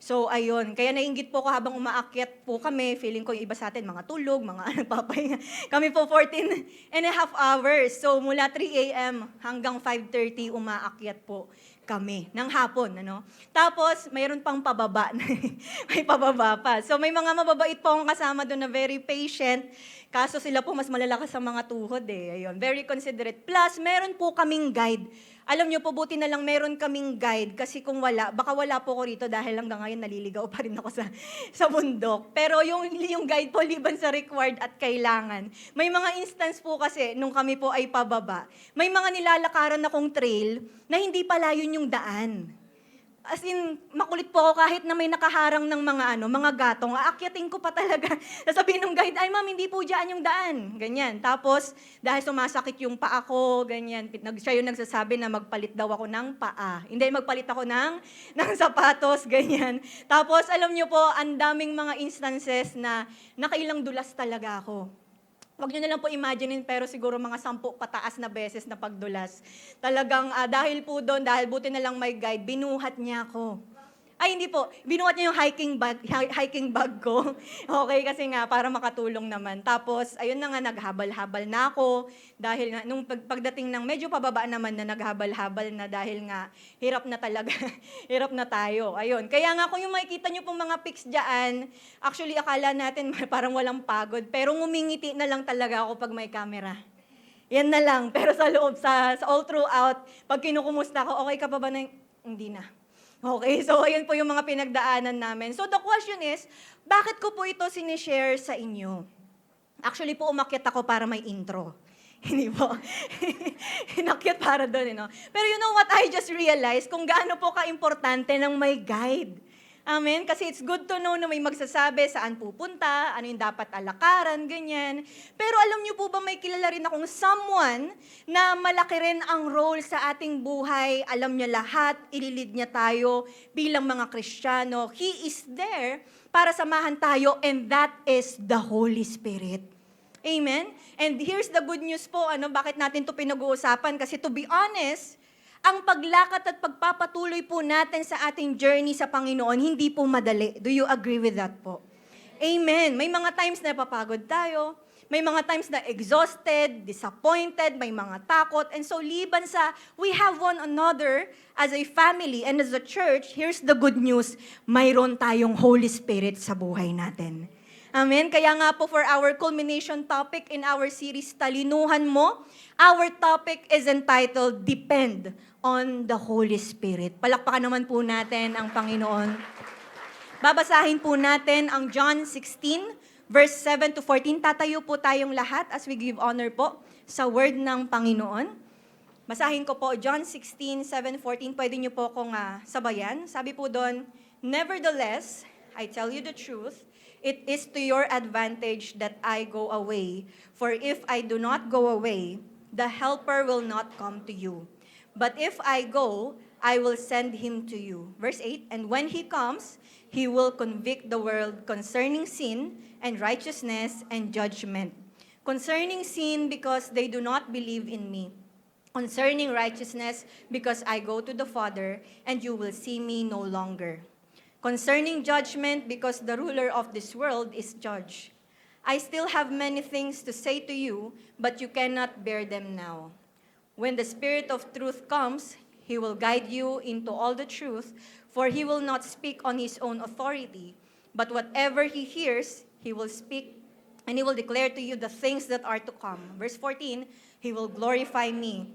G: So, ayun. Kaya nainggit po ko habang umaakyat po kami. Feeling ko yung iba sa atin, mga tulog, mga nagpapahinga. Kami po 14 and a half hours. So, mula 3 a.m. hanggang 5:30 umaakyat po kami ng hapon. Ano? Tapos, mayroon pang pababa. May pababa pa. So, may mga mababait po akong kasama doon na very patient. Kaso sila po mas malalakas sa mga tuhod eh. Ayun, very considerate. Plus, meron po kaming guide. Alam niyo po, buti na lang meron kaming guide kasi kung wala, baka wala po ko rito dahil hanggang ngayon naliligaw pa rin ako sa bundok. Pero yung guide po, liban sa required at kailangan. May mga instance po kasi, nung kami po ay pababa, may mga nilalakaran akong trail na hindi pala yun yung daan. As in, makulit po ako kahit na may nakaharang ng mga gatong. Aakyatin ko pa talaga. Sasabihin ng guide, ay ma'am, hindi po dyan yung daan. Ganyan. Tapos, dahil sumasakit yung paa ko, ganyan. Siya yung nagsasabi na magpalit daw ako ng paa. Hindi, magpalit ako ng sapatos, ganyan. Tapos, alam nyo po, ang daming mga instances na nakailang dulas talaga ako. Huwag nyo na lang po imaginein, pero siguro mga 10 pataas na beses na pagdulas. Talagang dahil po doon, dahil buti na lang may guide, binuhat niya ako. Ay, hindi po. Binuhat niya yung hiking bag ko. Okay, kasi nga, para makatulong naman. Tapos, ayun na nga, naghabal-habal na ako. Dahil nga, nung pagdating ng medyo pababa naman na naghabal-habal na dahil nga, hirap na talaga. Hirap na tayo. Ayun. Kaya nga, kung yung makikita niyo pong mga pics dyan, actually, akala natin parang walang pagod. Pero ngumingiti na lang talaga ako pag may camera. Yan na lang. Pero sa loob, sa all throughout, pag kinukumusta ko, okay ka pa ba na? Hindi na. Okay, so ayun po yung mga pinagdaanan namin. So the question is, bakit ko po ito sinishare sa inyo? Actually po, umakyat ako para may intro. Hindi po. Inakyat para doon, no? Pero you know what I just realized? Kung gaano po ka-importante ng may guide. Amen? Kasi it's good to know na may magsasabi saan pupunta, ano yung dapat alakaran, ganyan. Pero alam niyo po ba may kilala rin akong someone na malaki rin ang role sa ating buhay. Alam niya lahat, ililid niya tayo bilang mga Kristiyano. He is there para samahan tayo and that is the Holy Spirit. Amen? And here's the good news po, bakit natin to pinag-uusapan? Kasi to be honest, ang paglakad at pagpapatuloy po natin sa ating journey sa Panginoon, hindi po madali. Do you agree with that po? Amen. May mga times na napapagod tayo, may mga times na exhausted, disappointed, may mga takot. And so liban sa we have one another as a family and as a church, here's the good news, mayroon tayong Holy Spirit sa buhay natin. Amen? Kaya nga po for our culmination topic in our series, Talinuhan Mo, our topic is entitled, Depend on the Holy Spirit. Palakpakan naman po natin ang Panginoon. Babasahin po natin ang John 16, verse 7 to 14. Tatayo po tayong lahat as we give honor po sa word ng Panginoon. Basahin ko po John 16, 7, 14. Pwede niyo po akong sabayan. Sabi po doon, Nevertheless, I tell you the truth, it is to your advantage that I go away. For if I do not go away, the Helper will not come to you. But if I go, I will send him to you. Verse 8, and when he comes, he will convict the world concerning sin and righteousness and judgment. Concerning sin, because they do not believe in me. Concerning righteousness, because I go to the Father, and you will see me no longer. Concerning judgment, because the ruler of this world is judged. I still have many things to say to you, but you cannot bear them now. When the Spirit of truth comes, he will guide you into all the truth, for he will not speak on his own authority, but whatever he hears, he will speak, and he will declare to you the things that are to come. Verse 14, he will glorify me,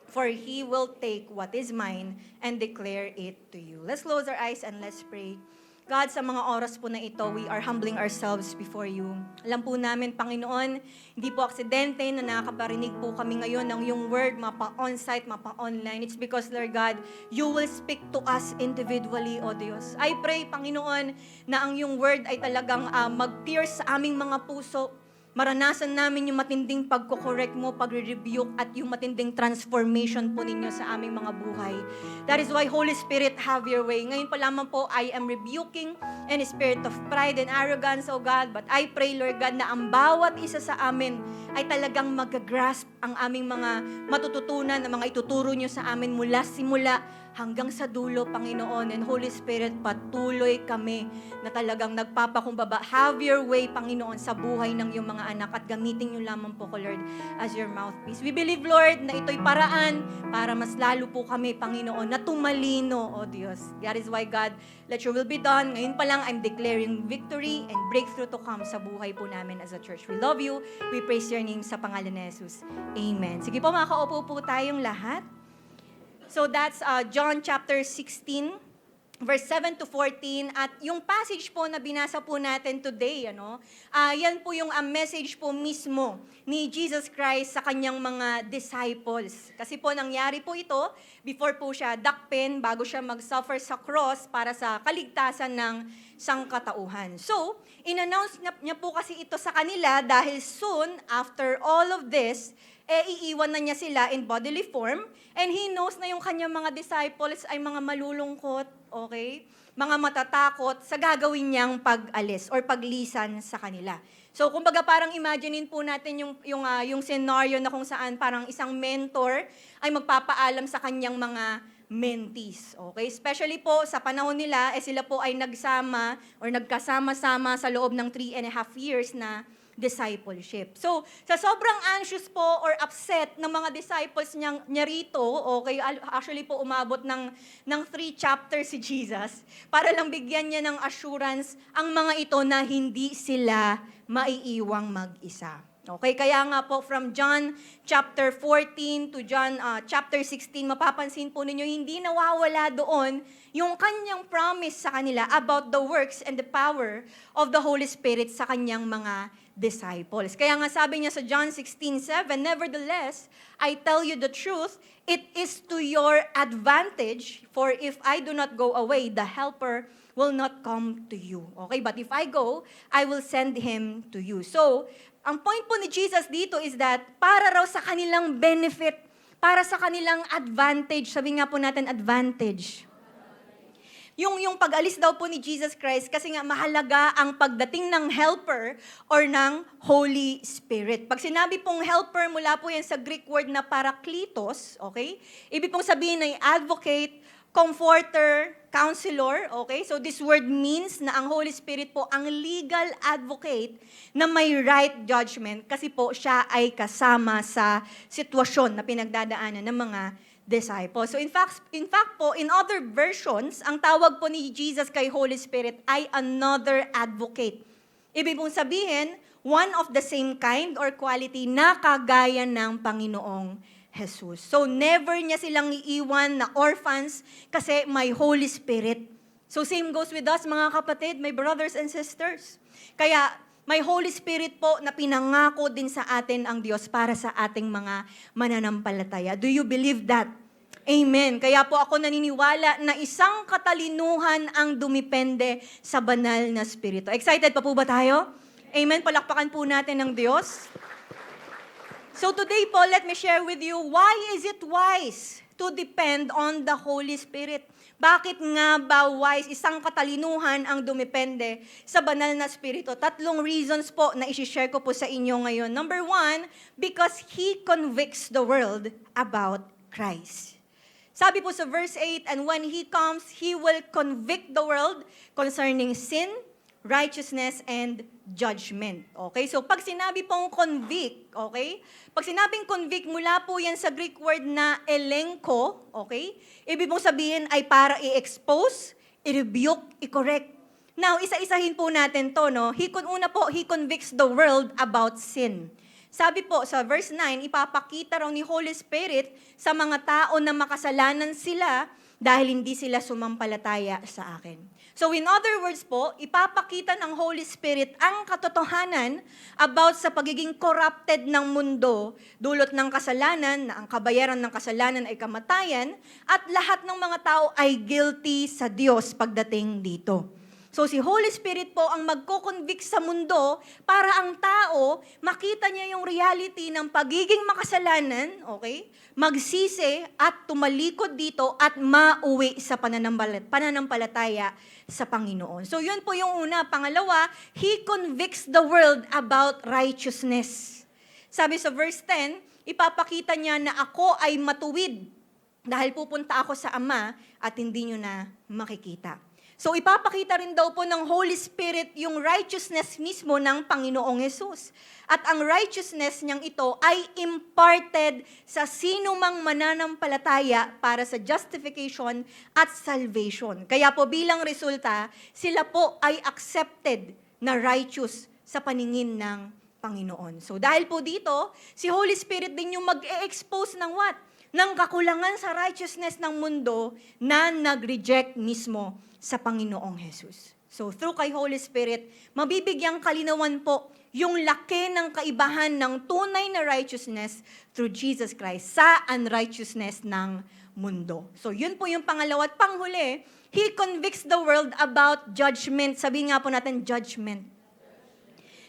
G: for he will take what is mine and declare it to you. Let's close our eyes and let's pray. God, sa mga oras po na ito, we are humbling ourselves before you. Alam po namin, Panginoon, hindi po aksidente na nakakaparinig po kami ngayon ng iyong word, mapa-on-site, mapa-online. It's because, Lord God, you will speak to us individually, O Diyos. I pray, Panginoon, na ang iyong word ay talagang mag-pierce sa aming mga puso. Maranasan namin yung matinding pagko-correct mo, pagre-rebuke, at yung matinding transformation po ninyo sa aming mga buhay. That is why, Holy Spirit, have your way. Ngayon pa lamang po, I am rebuking any spirit of pride and arrogance, O God. But I pray, Lord God, na ang bawat isa sa amin ay talagang mag-grasp ang aming mga matututunan, ang mga ituturo nyo sa amin mula simula hanggang sa dulo, Panginoon. And Holy Spirit, patuloy kami na talagang nagpapakumbaba. Have your way, Panginoon, sa buhay ng iyong mga anak at gamitin nyo lamang po ko, Lord, as your mouthpiece. We believe, Lord, na ito'y paraan para mas lalo po kami, Panginoon, na tumalino, O Diyos. That is why, God, let your will be done. Ngayon pa lang, I'm declaring victory and breakthrough to come sa buhay po namin as a church. We love you. We praise your name sa pangalan ni Jesus. Amen. Sige po, makaupo po tayong lahat. So that's John chapter 16, verse 7 to 14. At yung passage po na binasa po natin today, yan po yung message po mismo ni Jesus Christ sa kanyang mga disciples. Kasi po nangyari po ito before po siya dakpin, bago siya mag-suffer sa cross para sa kaligtasan ng sangkatauhan. So, in-announce niya po kasi ito sa kanila dahil soon after all of this, iiwan na niya sila in bodily form, and he knows na yung kanyang mga disciples ay mga malulungkot, okay? Mga matatakot sa gagawin niyang pag-alis or paglisan sa kanila. So, kumbaga parang imaginein po natin yung scenario na kung saan parang isang mentor ay magpapaalam sa kanyang mga mentees, okay? Especially po sa panahon nila, sila po ay nagsama or nagkasama-sama sa loob ng 3.5 years na discipleship. So, sa sobrang anxious po or upset ng mga disciples niya rito, okay, actually po umabot ng 3 chapters si Jesus, para lang bigyan niya ng assurance ang mga ito na hindi sila maiiwang mag-isa. Okay, kaya nga po from John chapter 14 to John chapter 16, mapapansin po ninyo, hindi nawawala doon yung kanyang promise sa kanila about the works and the power of the Holy Spirit sa kanyang mga disciples. Kaya nga sabi niya sa John 16:7, Nevertheless, I tell you the truth, it is to your advantage, for if I do not go away, the Helper will not come to you. Okay, but if I go, I will send him to you. So, ang point po ni Jesus dito is that para raw sa kanilang benefit, para sa kanilang advantage, sabi nga po natin advantage. Yung pag-alis daw po ni Jesus Christ kasi nga mahalaga ang pagdating ng helper or ng Holy Spirit. Pag sinabi pong helper, mula po yan sa Greek word na parakletos, okay? Ibig pong sabihin ay advocate, comforter, counselor, okay? So this word means na ang Holy Spirit po ang legal advocate na may right judgment kasi po siya ay kasama sa sitwasyon na pinagdadaanan ng mga disciples. So in fact po, in other versions, ang tawag po ni Jesus kay Holy Spirit ay another advocate. Ibig pong sabihin, one of the same kind or quality na kagaya ng Panginoong Jesus. So never niya silang iiwan na orphans kasi may Holy Spirit. So same goes with us mga kapatid, my brothers and sisters. Kaya may Holy Spirit po na pinangako din sa atin ang Diyos para sa ating mga mananampalataya. Do you believe that? Amen. Kaya po ako naniniwala na isang katalinuhan ang dumipende sa banal na Espiritu. Excited pa po ba tayo? Amen. Palakpakan po natin ng Diyos. So today po, let me share with you, why is it wise to depend on the Holy Spirit? Bakit nga ba wise, isang katalinuhan ang dumipende sa banal na Espiritu? 3 reasons po na isi-share ko po sa inyo ngayon. Number 1, because He convicts the world about Christ. Sabi po sa verse 8, and when He comes, He will convict the world concerning sin, righteousness, and judgment. Okay? So pag sinabi pong convict, okay? Pag sinabing convict, mula po yan sa Greek word na elenko, okay? Ibig pong sabihin ay para i-expose, i-rebuke, i-correct. Now, isa-isahin po natin to, no? Una po, He convicts the world about sin. Sabi po sa verse 9, ipapakita raw ni Holy Spirit sa mga tao na makasalanan sila dahil hindi sila sumampalataya sa akin. So in other words po, ipapakita ng Holy Spirit ang katotohanan about sa pagiging corrupted ng mundo, dulot ng kasalanan, na ang kabayaran ng kasalanan ay kamatayan, at lahat ng mga tao ay guilty sa Diyos pagdating dito. So si Holy Spirit po ang magko-convict sa mundo para ang tao makita niya yung reality ng pagiging makasalanan, okay? Magsisi at tumalikod dito at mauwi sa pananampalataya sa Panginoon. So yun po yung una. Pangalawa, He convicts the world about righteousness. Sabi sa verse 10, ipapakita niya na ako ay matuwid dahil pupunta ako sa Ama at hindi nyo na makikita. So ipapakita rin daw po ng Holy Spirit yung righteousness mismo ng Panginoong Hesus. At ang righteousness niyang ito ay imparted sa sino mang mananampalataya para sa justification at salvation. Kaya po bilang resulta, sila po ay accepted na righteous sa paningin ng Panginoon. So dahil po dito, si Holy Spirit din yung mag-e-expose ng what? Ng kakulangan sa righteousness ng mundo na nag-reject mismo sa Panginoong Jesus. So through kay Holy Spirit, mabibigyang kalinawan po yung laki ng kaibahan ng tunay na righteousness through Jesus Christ sa unrighteousness ng mundo. So yun po yung pangalawa. At panghuli, He convicts the world about judgment. Sabihin nga po natin, judgment.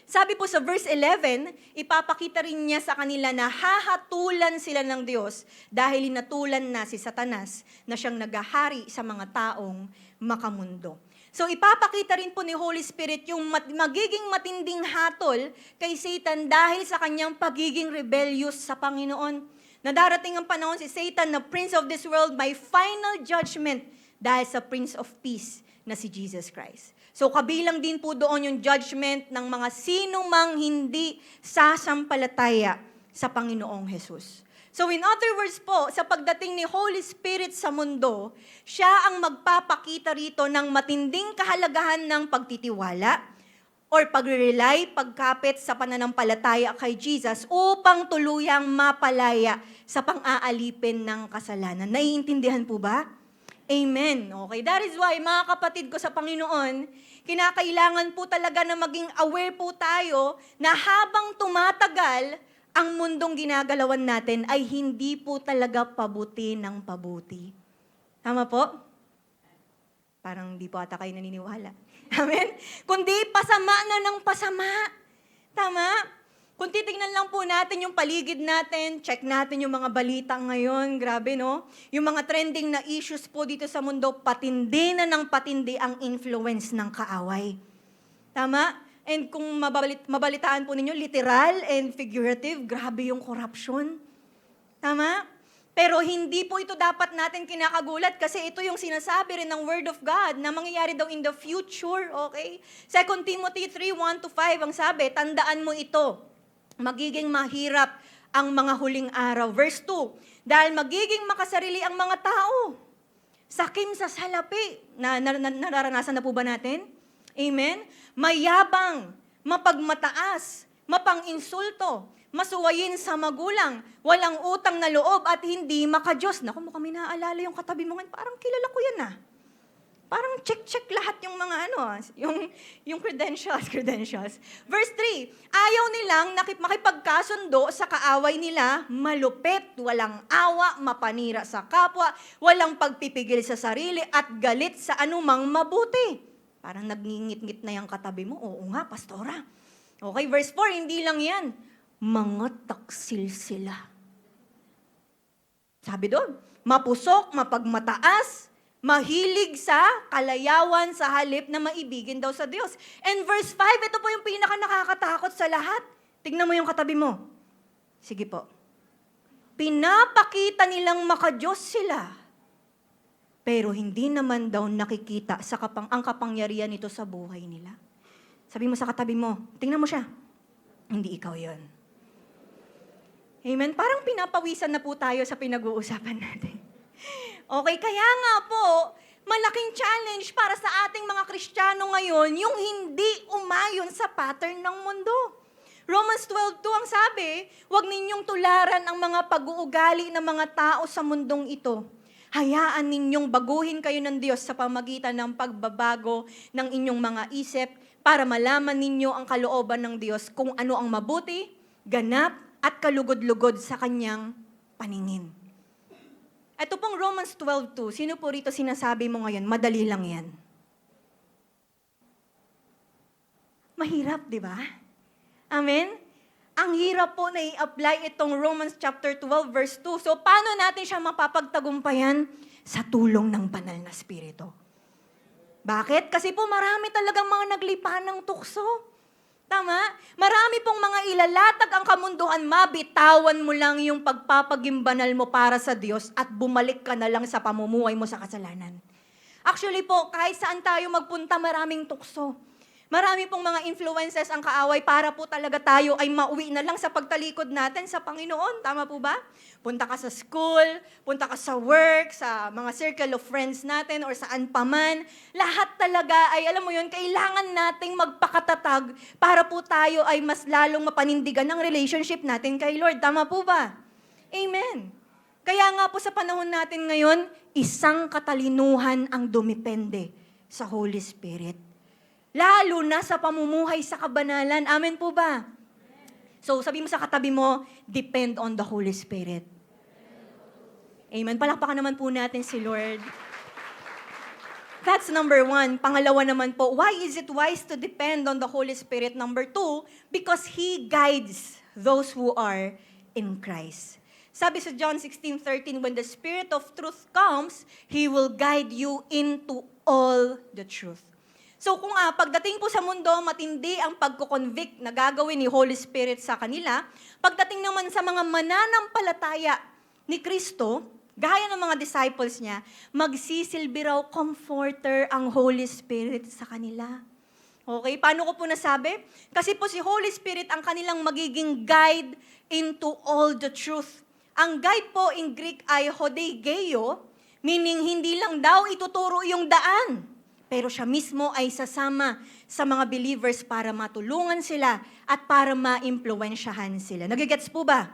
G: Sabi po sa verse 11, ipapakita rin niya sa kanila na hahatulan sila ng Diyos dahil hinatulan na si Satanas na siyang naghahari sa mga taong makamundo. So ipapakita rin po ni Holy Spirit yung magiging matinding hatol kay Satan dahil sa kanyang pagiging rebellious sa Panginoon. Na darating ang panahon si Satan na Prince of this world may final judgment dahil sa Prince of Peace na si Jesus Christ. So kabilang din po doon yung judgment ng mga sino mang hindi sasampalataya sa Panginoong Jesus. So in other words po, sa pagdating ni Holy Spirit sa mundo, siya ang magpapakita rito ng matinding kahalagahan ng pagtitiwala or pagre-rely, pagkapit sa pananampalataya kay Jesus upang tuluyang mapalaya sa pang-aalipin ng kasalanan. Naiintindihan po ba? Amen. Okay, that is why mga kapatid ko sa Panginoon, kinakailangan po talaga na maging aware po tayo na habang tumatagal, ang mundong ginagalawan natin ay hindi po talaga pabuti ng pabuti. Tama po? Parang di po ata kayo naniniwala. Amen? Kundi pasama na ng pasama. Tama? Kung titignan lang po natin yung paligid natin, check natin yung mga balita ngayon, grabe no? Yung mga trending na issues po dito sa mundo, patindi na ng patindi ang influence ng kaaway. Tama? And kung mabalitaan po ninyo, literal and figurative, grabe yung corruption. Tama? Pero hindi po ito dapat natin kinakagulat kasi ito yung sinasabi rin ng Word of God na mangyayari daw in the future, okay? 2 Timothy 3:1-5 ang sabi, tandaan mo ito, magiging mahirap ang mga huling araw. Verse 2, dahil magiging makasarili ang mga tao. Sakim sa salapi. Nararanasan na po ba natin? Amen? Mayabang, mapagmataas, mapang-insulto, masuwayin sa magulang, walang utang na loob at hindi makadiyos. Naku, mukhang may naaalala yung katabi mo ngayon. Parang kilala ko yan ah. Parang check lahat yung mga yung credentials. Verse 3, ayaw nilang makipagkasundo sa kaaway nila, malupit, walang awa, mapanira sa kapwa, walang pagpipigil sa sarili at galit sa anumang mabuti. Parang nagngingit-ngit na yung katabi mo. Oo nga, pastora. Okay, verse 4, hindi lang yan. Mga taksil sila. Sabi doon, mapusok, mapagmataas, mahilig sa kalayawan sa halip na maibigin daw sa Diyos. And verse 5, ito po yung pinaka nakakatakot sa lahat. Tignan mo yung katabi mo. Sige po. Pinapakita nilang makadiyos sila. Pero hindi naman daw nakikita ang kapangyarihan nito sa buhay nila. Sabi mo sa katabi mo, tingnan mo siya. Hindi ikaw yon. Amen? Parang pinapawisan na po tayo sa pinag-uusapan natin. Okay, kaya nga po, malaking challenge para sa ating mga Kristiyano ngayon, yung hindi umayon sa pattern ng mundo. Romans 12:2 ang sabi, huwag ninyong tularan ang mga pag-uugali ng mga tao sa mundong ito. Hayaan ninyong baguhin kayo ng Diyos sa pamagitan ng pagbabago ng inyong mga isip para malaman ninyo ang kalooban ng Diyos kung ano ang mabuti, ganap, at kalugod-lugod sa kanyang paningin. Ito pong Romans 12:2, sino po rito sinasabi mo ngayon, madali lang yan? Mahirap, di ba? Amen? Ang hirap po na i-apply itong Romans chapter 12 verse 2. So paano natin siya mapapagtagumpayan? Sa tulong ng banal na Espiritu. Bakit? Kasi po marami talagang mga naglipa ng tukso. Tama? Marami pong mga ilalatag ang kamunduhan, mabitawan mo lang yung pagpapagimbanal mo para sa Diyos at bumalik ka na lang sa pamumuhay mo sa kasalanan. Actually po, kahit saan tayo magpunta, maraming tukso. Marami pong mga influences ang kaaway para po talaga tayo ay mauwi na lang sa pagtalikod natin sa Panginoon. Tama po ba? Punta ka sa school, punta ka sa work, sa mga circle of friends natin or saan pa man. Lahat talaga ay, alam mo yun, kailangan nating magpakatatag para po tayo ay mas lalong mapanindigan ng relationship natin kay Lord. Tama po ba? Amen. Kaya nga po sa panahon natin ngayon, isang katalinuhan ang dumipende sa Holy Spirit. Lalo na sa pamumuhay sa kabanalan. Amen po ba? So, sabi mo sa katabi mo, depend on the Holy Spirit. Amen. Palakpakan naman po natin si Lord. That's number 1. Pangalawa naman po, why is it wise to depend on the Holy Spirit? Number 2, because He guides those who are in Christ. Sabi sa John 16:13, when the Spirit of truth comes, He will guide you into all the truth. So kung pagdating po sa mundo, matindi ang pagko-convict na gagawin ni Holy Spirit sa kanila, pagdating naman sa mga mananampalataya ni Kristo, gaya ng mga disciples niya, magsisilbi raw comforter ang Holy Spirit sa kanila. Okay, paano ko po nasabi? Kasi po si Holy Spirit ang kanilang magiging guide into all the truth. Ang guide po in Greek ay hodeigeio, meaning hindi lang daw ituturo yung daan, pero siya mismo ay sasama sa mga believers para matulungan sila at para ma-impluwensyahan sila. Nagigets po ba?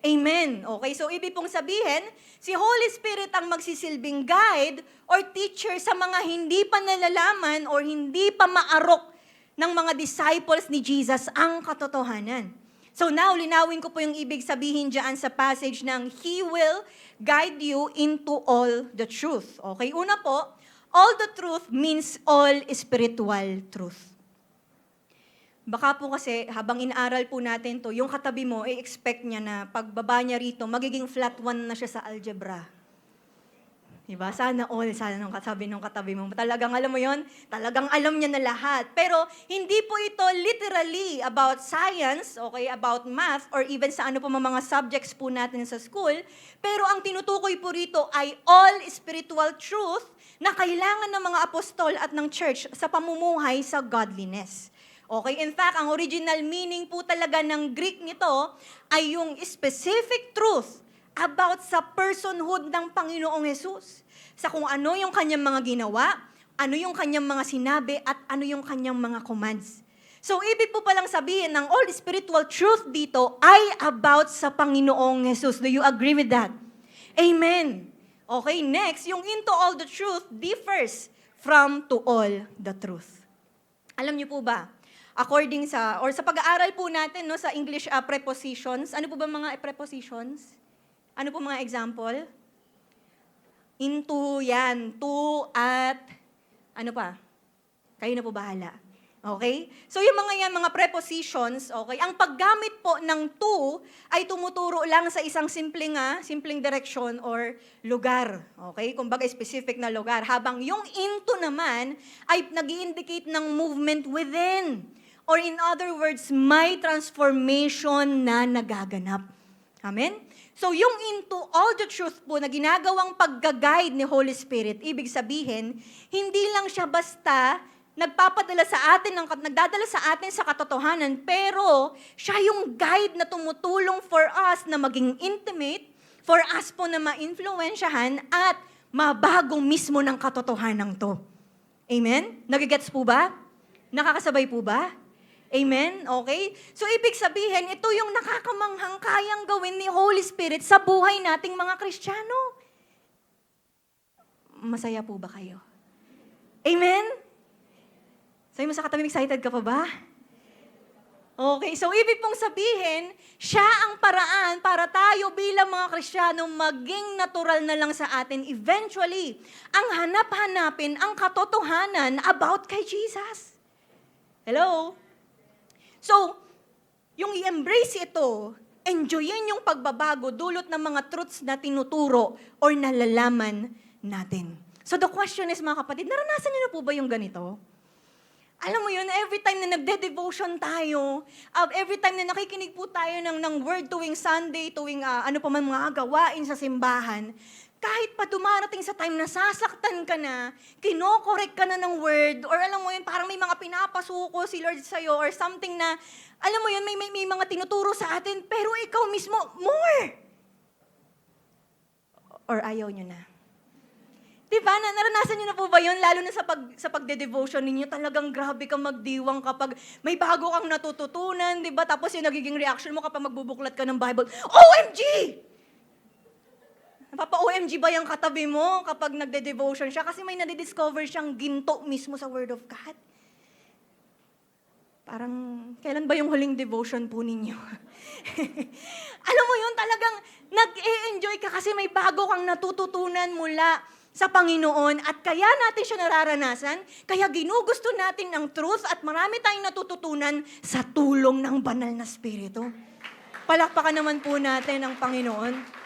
G: Amen. Okay, so ibig pong sabihin, si Holy Spirit ang magsisilbing guide or teacher sa mga hindi pa nalalaman or hindi pa maarok ng mga disciples ni Jesus ang katotohanan. So now, linawin ko po yung ibig sabihin dyan sa passage ng He will guide you into all the truth. Okay, una po, all the truth means all spiritual truth. Baka po kasi habang inaaral po natin to, yung katabi mo, i-expect niya na pagbaba niya rito, magiging flat 1 na siya sa algebra. Diba? Sana all, sana nung sabi nung katabi mo. Talagang alam mo yon, talagang alam niya na lahat. Pero hindi po ito literally about science, okay, about math, or even sa ano po mga subjects po natin sa school. Pero ang tinutukoy po rito ay all spiritual truth na kailangan ng mga apostol at ng church sa pamumuhay sa godliness. Okay, in fact, ang original meaning po talaga ng Greek nito ay yung specific truth about sa personhood ng Panginoong Jesus. Sa kung ano yung kanyang mga ginawa, ano yung kanyang mga sinabi, at ano yung kanyang mga commands. So, ibig po palang sabihin ng all spiritual truth dito ay about sa Panginoong Jesus. Do you agree with that? Amen. Okay, next, yung into all the truth differs from to all the truth. Alam niyo po ba, according sa, or sa pag-aaral po natin no, sa English prepositions, ano po ba mga prepositions? Ano po mga example? Into, yan, to, at, ano pa? Kayo na po bahala. Okay? So yung mga yan, mga prepositions, okay, ang paggamit po ng to ay tumuturo lang sa isang simpleng direction or lugar. Okay? Kumbaga specific na lugar. Habang yung into naman ay nag-i-indicate ng movement within. Or in other words, may transformation na nagaganap. Amen? So yung into all the truth po na ginagawang pagga-guide ni Holy Spirit, ibig sabihin, hindi lang siya basta nagdadala sa atin sa katotohanan, pero siya yung guide na tumutulong for us na maging intimate, for us po na ma-influensyahan at mabago mismo ng katotohanan to. Amen? Nagigets po ba? Nakakasabay po ba? Amen? Okay? So, ibig sabihin, ito yung nakakamanghang kayang gawin ni Holy Spirit sa buhay nating mga Kristiyano. Masaya po ba kayo? Amen? Sabi mo sa katabi, excited ka pa ba? Okay, so ibig pong sabihin, siya ang paraan para tayo bilang mga Kristiyano maging natural na lang sa atin. Eventually, ang hanap-hanapin ang katotohanan about kay Jesus. Hello? So, yung i-embrace ito, enjoyin yung pagbabago dulot ng mga truths na tinuturo or nalalaman natin. So the question is, mga kapatid, naranasan niyo na po ba yung ganito? Alam mo yun, every time na nagde-devotion tayo, every time na nakikinig po tayo ng word tuwing Sunday, tuwing ano pa man mga gawain sa simbahan, kahit pa dumarating sa time na sasaktan ka na, kinokorek ka na ng word, or alam mo yun, parang may mga pinapasuko si Lord sa'yo, or something na, alam mo yun, may mga tinuturo sa atin, pero ikaw mismo, more! Or ayaw nyo na. Diba? Naranasan nyo na po ba yun? Lalo na sa pagde-devotion ninyo, talagang grabe kang magdiwang kapag may bago kang natututunan, diba? Tapos yung nagiging reaction mo kapag magbubuklat ka ng Bible, OMG! Napapa-OMG ba yung katabi mo kapag nagde-devotion siya? Kasi may nadidiscover siyang ginto mismo sa Word of God. Parang, kailan ba yung huling devotion po ninyo? Alam mo yun, talagang nag-e-enjoy ka kasi may bago kang natututunan mula sa Panginoon at kaya natin siya nararanasan, kaya ginugusto natin ang truth at marami tayong natututunan sa tulong ng banal na Espiritu. Palakpakan naman po natin ang Panginoon.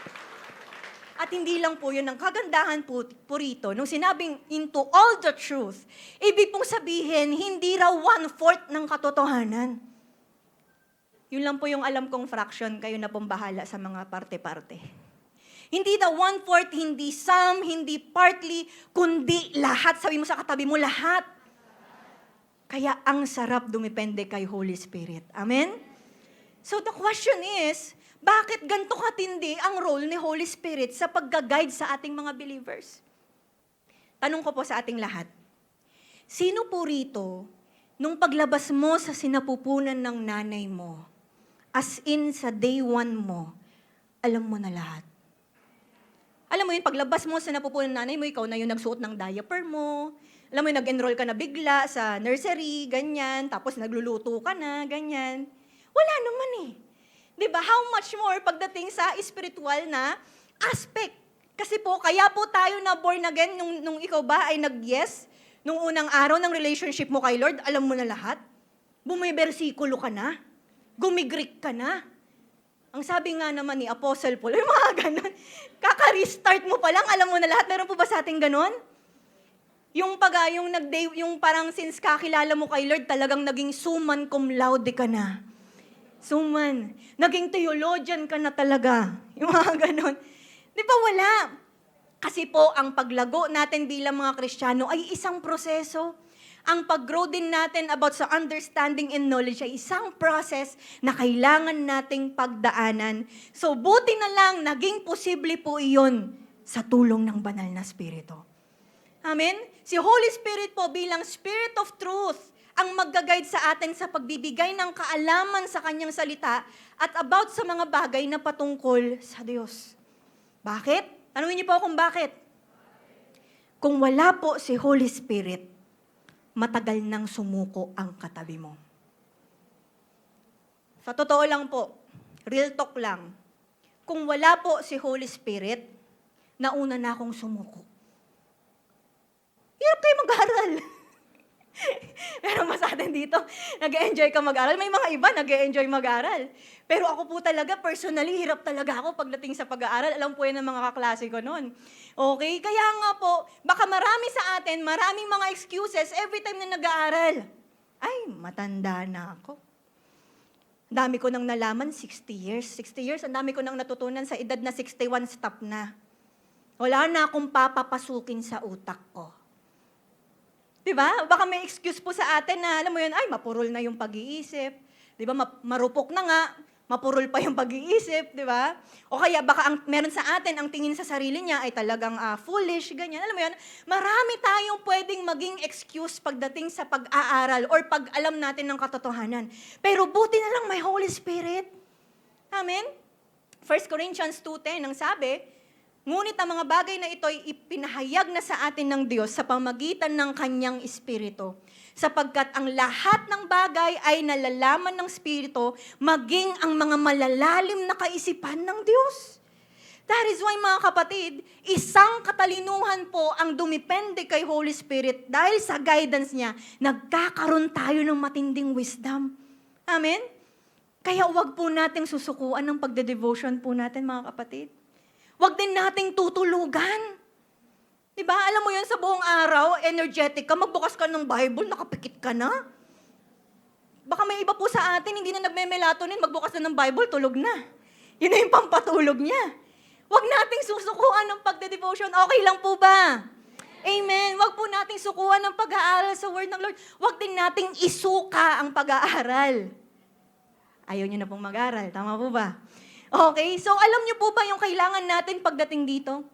G: At hindi lang po yun, ang kagandahan po rito, nung sinabing into all the truth, ibig pong sabihin, hindi raw 1/4 ng katotohanan. Yun lang po yung alam kong fraction, kayo na pong bahala sa mga parte-parte. Hindi daw 1/4, hindi some, hindi partly, kundi lahat. Sabi mo sa katabi mo, lahat. Kaya ang sarap dumepende kay Holy Spirit. Amen? So the question is, bakit ganito katindi ang role ni Holy Spirit sa pagga-guide sa ating mga believers? Tanong ko po sa ating lahat. Sino po rito, nung paglabas mo sa sinapupunan ng nanay mo, as in sa day 1 mo, alam mo na lahat? Alam mo yun, paglabas mo sa sinapupunan ng nanay mo, ikaw na yung nagsuot ng diaper mo, alam mo yun, nag-enroll ka na bigla sa nursery, ganyan, tapos nagluluto ka na, ganyan. Wala naman eh. Diba? How much more pagdating sa spiritual na aspect. Kasi po, kaya po tayo na born again nung ikaw ba ay nag-yes, nung unang araw ng relationship mo kay Lord, alam mo na lahat. bumibersikulo ka na? Gumigrik ka na? Ang sabi nga naman ni Apostle Paul, yung mga ganon, kaka-restart mo pa lang, alam mo na lahat. Meron po ba sa ating ganon? Yung parang since kakilala mo kay Lord, talagang naging suman cum laude ka na. Suman. Naging theologian ka na talaga. Yung mga ganon. Di ba wala? Kasi po, ang paglago natin bilang mga Kristiyano ay isang proseso. Ang pag-grow din natin about sa understanding and knowledge ay isang process na kailangan nating pagdaanan. So, buti na lang, naging posible po iyon sa tulong ng banal na Espiritu. Amen? Si Holy Spirit po bilang Spirit of Truth ang mag-guide sa atin sa pagbibigay ng kaalaman sa Kanyang salita at about sa mga bagay na patungkol sa Diyos. Bakit? Tanungin niyo po kung bakit. Kung wala po si Holy Spirit, matagal nang sumuko ang katabi mo. Sa totoo lang po, real talk lang, kung wala po si Holy Spirit, nauna na akong sumuko. Hirap kayo mag-aral. Pero mas atin dito, nag-enjoy ka mag-aral. May mga iba nag-enjoy mag-aral. Pero ako po talaga, personally, hirap talaga ako pagdating sa pag-aaral. Alam po yan ng mga kaklase ko noon. Okay? Kaya nga po, baka marami sa atin, maraming mga excuses every time na nag-aaral. Ay, matanda na ako. Ang dami ko nang nalaman, 60 years. 60 years, ang dami ko nang natutunan sa edad na 61, stop na. Wala na akong papapasukin sa utak ko. Diba? Baka may excuse po sa atin na, alam mo yun, ay, mapurol na yung pag-iisip. Diba? Marupok na nga, mapurol pa yung pag-iisip, diba? O kaya baka meron sa atin, ang tingin sa sarili niya ay talagang foolish, ganyan. Alam mo yun, marami tayong pwedeng maging excuse pagdating sa pag-aaral or pag-alam natin ng katotohanan. Pero buti na lang may Holy Spirit. Amen? 1 Corinthians 2:10 ang sabi, ngunit ang mga bagay na ito ay ipinahayag na sa atin ng Diyos sa pamagitan ng Kanyang Espiritu. Sapagkat ang lahat ng bagay ay nalalaman ng Espiritu, maging ang mga malalalim na kaisipan ng Diyos. That is why, mga kapatid, isang katalinuhan po ang dumipende kay Holy Spirit dahil sa guidance niya, nagkakaroon tayo ng matinding wisdom. Amen? Kaya huwag po nating susukuan ng pagde-devotion po natin, mga kapatid. Huwag din nating tutulugan. Diba? Alam mo yun, sa buong araw, energetic ka, magbukas ka ng Bible, nakapikit ka na. Baka may iba po sa atin, hindi na nagme-melatonin, magbukas na ng Bible, tulog na. Yun na yung pampatulog niya. Huwag nating susukuan ng pagde-devotion. Okay lang po ba? Amen. Huwag po nating sukuan ng pag-aaral sa Word ng Lord. Huwag din nating isuka ang pag-aaral. Ayaw niyo na pong mag-aaral. Tama po ba? Okay, so alam niyo po ba yung kailangan natin pagdating dito?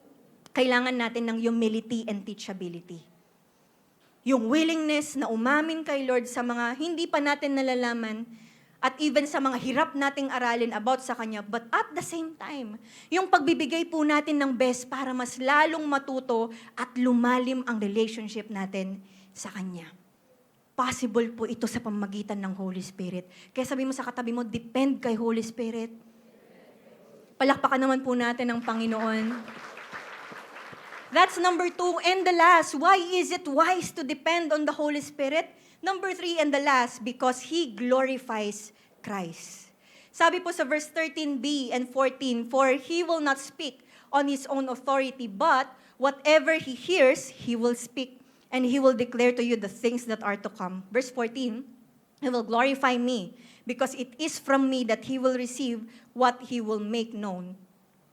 G: Kailangan natin ng humility and teachability. Yung willingness na umamin kay Lord sa mga hindi pa natin nalalaman at even sa mga hirap nating aralin about sa Kanya. But at the same time, yung pagbibigay po natin ng best para mas lalong matuto at lumalim ang relationship natin sa Kanya. Possible po ito sa pamagitan ng Holy Spirit. Kaya sabi mo sa katabi mo, depend kay Holy Spirit. Palakpakan naman po natin ang Panginoon. That's number 2. And the last, why is it wise to depend on the Holy Spirit? Number 3 and the last, because He glorifies Christ. Sabi po sa verse 13b and 14, for He will not speak on His own authority, but whatever He hears, He will speak, and He will declare to you the things that are to come. Verse 14, He will glorify me, because it is from me that He will receive what He will make known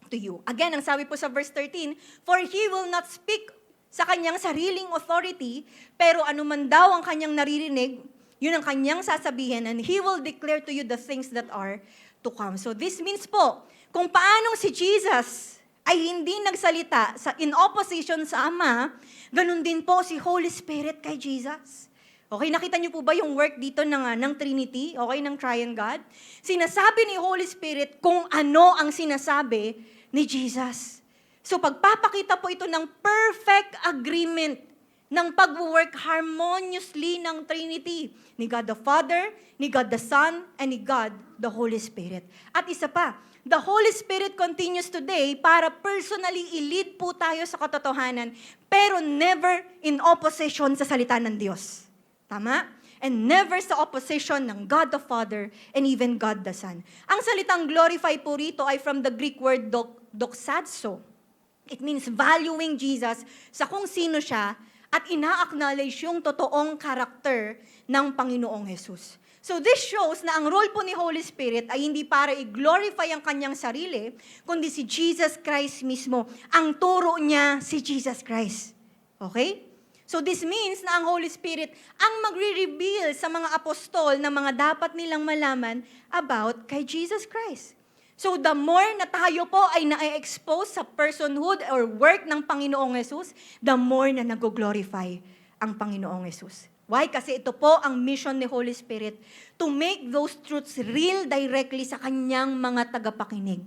G: to you. Again, ang sabi po sa verse 13, for He will not speak sa Kanyang sariling authority, pero anuman daw ang Kanyang naririnig, yun ang Kanyang sasabihin, and He will declare to you the things that are to come. So this means po, kung paanong si Jesus ay hindi nagsalita in opposition sa Ama, ganun din po si Holy Spirit kay Jesus. Okay, nakita niyo po ba yung work dito ng Trinity? Okay, ng Triune God? Sinasabi ni Holy Spirit kung ano ang sinasabi ni Jesus. So pagpapakita po ito ng perfect agreement ng pag-work harmoniously ng Trinity. Ni God the Father, ni God the Son, and ni God the Holy Spirit. At isa pa, the Holy Spirit continues today para personally i-lead po tayo sa katotohanan, pero never in opposition sa salita ng Diyos. Tama? and never sa opposition ng God the Father and even God the Son. Ang salitang glorify po rito ay from the Greek word doxazo. It means valuing Jesus sa kung sino siya at ina-acknowledge yung totoong karakter ng Panginoong Jesus. So this shows na ang role po ni Holy Spirit ay hindi para i-glorify ang kanyang sarili, kundi si Jesus Christ mismo. Ang turo niya si Jesus Christ. Okay? So this means na ang Holy Spirit ang magre-reveal sa mga apostol na mga dapat nilang malaman about kay Jesus Christ. So the more na tayo po ay na-expose sa personhood or work ng Panginoong Yesus, the more na nag-glorify ang Panginoong Yesus. Why? Kasi ito po ang mission ni Holy Spirit to make those truths real directly sa kanyang mga tagapakinig.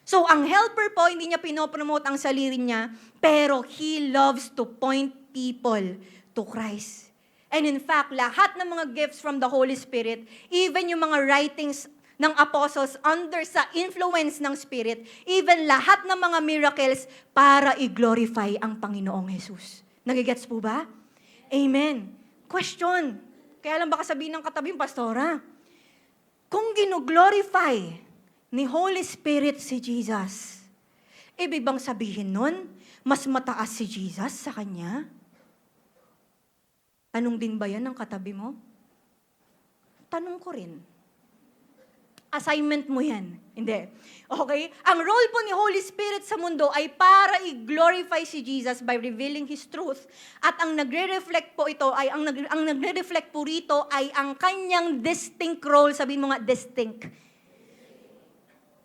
G: So ang helper po, hindi niya pinopromote ang sarili niya, pero he loves to point people to Christ. And in fact, lahat ng mga gifts from the Holy Spirit, even yung mga writings ng apostles under sa influence ng Spirit, even lahat ng mga miracles para i-glorify ang Panginoong Jesus. Nagigets po ba? Amen. Question. Kaya lang baka sabihin ng katabing pastora, kung gino-glorify ni Holy Spirit si Jesus, ibig bang sabihin nun, mas mataas si Jesus sa kanya? Tanong din ba yan ng katabi mo? Tanong ko rin. Assignment mo yan. Hindi. Okay? Ang role po ni Holy Spirit sa mundo ay para i-glorify si Jesus by revealing His truth. At ang nagre-reflect po ito ay, ang nagre-reflect po rito ay ang kanyang distinct role. Sabihin mo nga, distinct.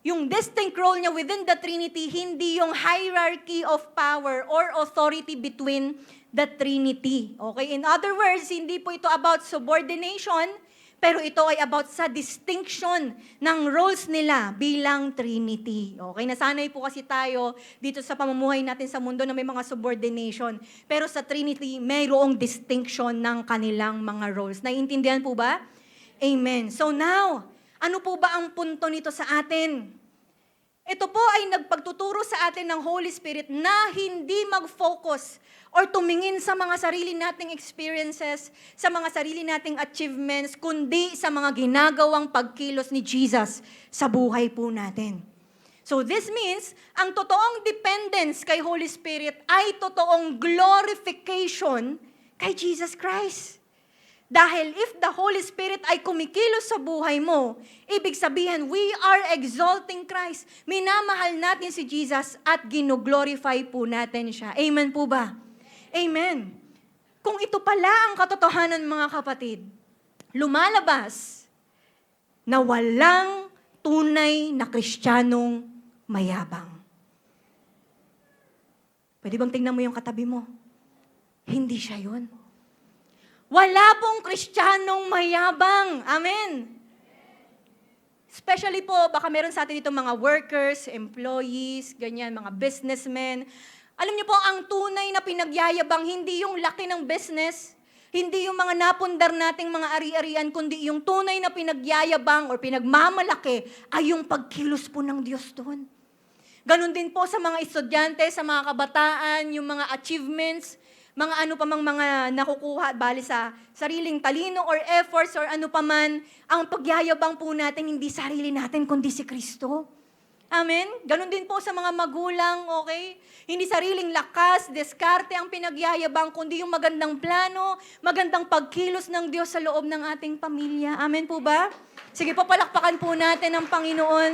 G: Yung distinct role niya within the Trinity, hindi yung hierarchy of power or authority between the Trinity. Okay? In other words, hindi po ito about subordination, pero ito ay about sa distinction ng roles nila bilang Trinity. Okay, nasanay po kasi tayo dito sa pamumuhay natin sa mundo na may mga subordination. Pero sa Trinity, mayroong distinction ng kanilang mga roles. Naiintindihan po ba? Amen. So now, ano po ba ang punto nito sa atin? Ito po ay nagpagtuturo sa atin ng Holy Spirit na hindi mag-focus or tumingin sa mga sarili nating experiences, sa mga sarili nating achievements, kundi sa mga ginagawang pagkilos ni Jesus sa buhay po natin. So this means, ang totoong dependence kay Holy Spirit ay totoong glorification kay Jesus Christ. Dahil if the Holy Spirit ay kumikilos sa buhay mo, ibig sabihin, we are exalting Christ. Minamahal natin si Jesus at gino-glorify po natin siya. Amen po ba? Amen. Kung ito pala ang katotohanan, mga kapatid, lumalabas na walang tunay na Kristiyanong mayabang. Pwede bang tingnan mo yung katabi mo? Hindi siya yun. Wala pong Kristiyanong mayabang. Amen. Especially po, baka meron sa atin dito mga workers, employees, ganyan, mga businessmen. Alam niyo po, ang tunay na pinagyayabang, hindi yung laki ng business, hindi yung mga napundar nating mga ari-arian, kundi yung tunay na pinagyayabang or pinagmamalaki ay yung pagkilos po ng Diyos doon. Ganon din po sa mga estudyante, sa mga kabataan, yung mga achievements, mga ano pa mang mga nakukuha, bali sa sariling talino or efforts or ano pa man, ang pagyayabang po natin, hindi sarili natin, kundi si Kristo. Amen? Ganon din po sa mga magulang, okay? Hindi sariling lakas, diskarte ang pinagyayabang, kundi yung magandang plano, magandang pagkilos ng Diyos sa loob ng ating pamilya. Amen po ba? Sige po, palakpakan po natin ang Panginoon.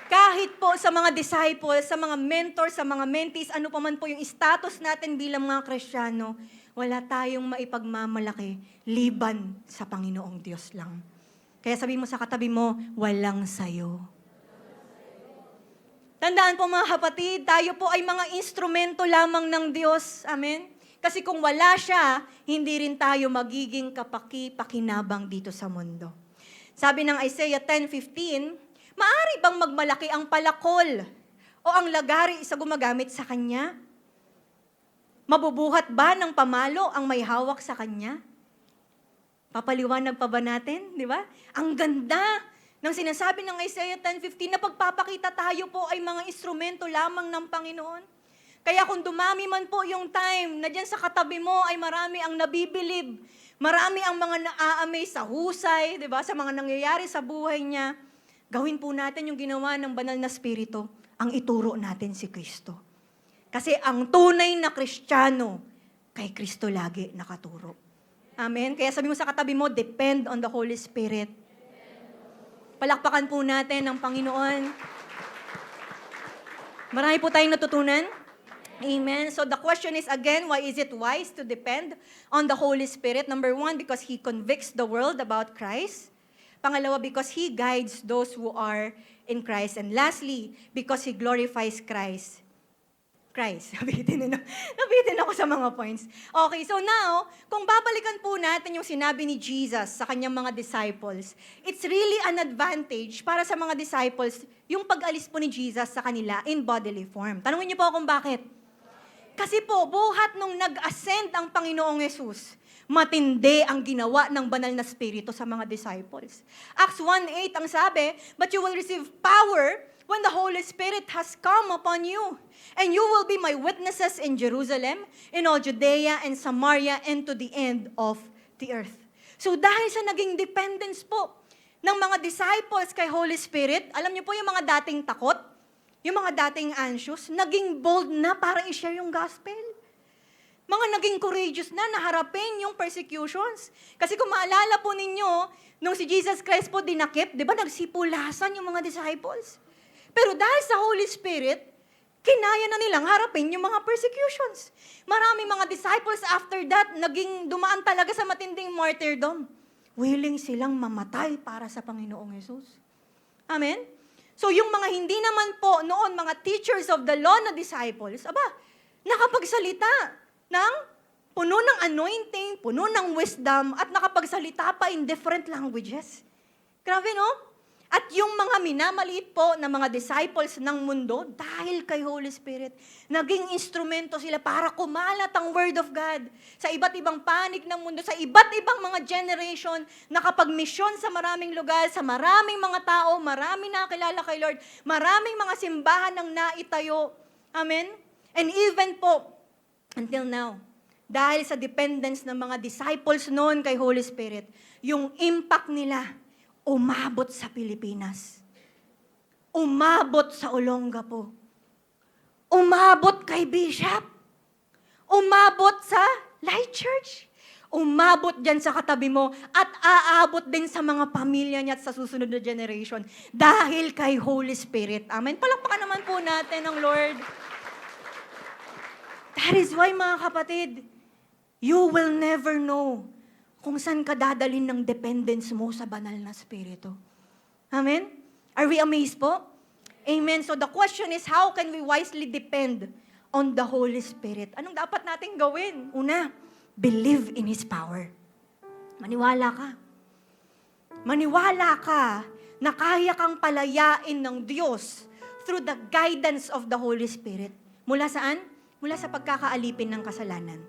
G: Kahit po sa mga disciples, sa mga mentors, sa mga mentees, ano pa man po yung status natin bilang mga Kristiyano, wala tayong maipagmamalaki liban sa Panginoong Diyos lang. Kaya sabi mo sa katabi mo, walang sayo. Tandaan po mga kapatid, tayo po ay mga instrumento lamang ng Diyos. Amen? Kasi kung wala siya, hindi rin tayo magiging kapaki-pakinabang dito sa mundo. Sabi ng Isaiah 10:15, maari bang magmalaki ang palakol o ang lagari sa gumagamit sa kanya? Mabubuhat ba ng pamalo ang may hawak sa kanya? Papaliwanag pa ba natin, di ba? Ang ganda ng sinasabi ng Isaiah 10:15 na pagpapakita tayo po ay mga instrumento lamang ng Panginoon. Kaya kung dumami man po yung time na dyan sa katabi mo ay marami ang nabibilib, Marami ang mga naa-amaze sa husay, di ba? Sa mga nangyayari sa buhay niya. Gawin po natin yung ginawa ng banal na Espiritu, ang ituro natin si Kristo. Kasi ang tunay na Kristiyano, kay Kristo lagi nakaturo. Amen? Kaya sabi mo sa katabi mo, depend on the Holy Spirit. Palakpakan po natin ang Panginoon. Marami po tayong natutunan. Amen. So the question is again, why is it wise to depend on the Holy Spirit? Number 1, because He convicts the world about Christ. Pangalawa, because He guides those who are in Christ. And lastly, because He glorifies Christ. Nabitin ako sa mga points. Okay, so now, kung babalikan po natin yung sinabi ni Jesus sa kanyang mga disciples, it's really an advantage para sa mga disciples yung pag-alis po ni Jesus sa kanila in bodily form. Tanungin niyo po kung bakit. Kasi po, buhat nung nag-ascend ang Panginoong Yesus, matindi ang ginawa ng banal na Espiritu sa mga disciples. Acts 1:8 ang sabi, but you will receive power when the Holy Spirit has come upon you. And you will be my witnesses in Jerusalem, in all Judea and Samaria, and to the end of the earth. So dahil sa naging dependence po ng mga disciples kay Holy Spirit, alam niyo po yung mga dating takot, yung mga dating anxious, naging bold na para i-share yung gospel. Mga naging courageous na harapin yung persecutions. Kasi kung maalala po ninyo, nung si Jesus Christ po dinakip, di ba nagsipulasan yung mga disciples? Pero dahil sa Holy Spirit, kinaya na nilang harapin yung mga persecutions. Maraming mga disciples after that, naging dumaan talaga sa matinding martyrdom. Willing silang mamatay para sa Panginoong Yesus. Amen? So yung mga hindi naman po noon, mga teachers of the law na disciples, nakapagsalita ng puno ng anointing, puno ng wisdom, at nakapagsalita pa in different languages. Grabe, no? At yung mga minamaliit po na mga disciples ng mundo, dahil kay Holy Spirit, naging instrumento sila para kumalat ang Word of God sa iba't ibang panig ng mundo, sa iba't ibang mga generation, nakapag-mission sa maraming lugar, sa maraming mga tao, maraming nakakilala kay Lord, maraming mga simbahan ang naitayo. Amen? And even po, until now, dahil sa dependence ng mga disciples noon kay Holy Spirit, yung impact nila, umabot sa Pilipinas. Umabot sa Olongapo. Umabot kay Bishop. Umabot sa Light Church. Umabot dyan sa katabi mo at aabot din sa mga pamilya niya at sa susunod na generation dahil kay Holy Spirit. Amen. Palakpakan naman po natin ang Lord. That is why, mga kapatid, you will never know kung saan ka dadalhin ng dependence mo sa banal na Espiritu. Amen? Are we amazed po? Amen. So the question is, how can we wisely depend on the Holy Spirit? Anong dapat nating gawin? Una, believe in His power. Maniwala ka. Maniwala ka na kaya kang palayain ng Diyos through the guidance of the Holy Spirit. Mula saan? Mula sa pagkakaalipin ng kasalanan.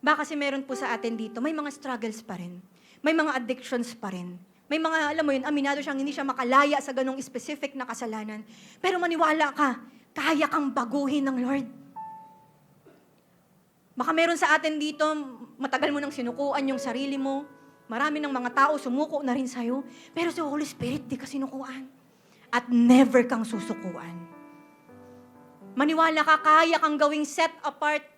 G: Baka kasi meron po sa atin dito, may mga struggles pa rin. May mga addictions pa rin. May mga, alam mo yun, aminado siyang hindi siya makalaya sa ganong specific na kasalanan. Pero maniwala ka, kaya kang baguhin ng Lord. Baka meron sa atin dito, matagal mo nang sinukuan yung sarili mo. Marami ng mga tao sumuko na rin sa'yo. Pero sa Holy Spirit, di ka sinukuan. At never kang susukuan. Maniwala ka, kaya kang gawing set apart.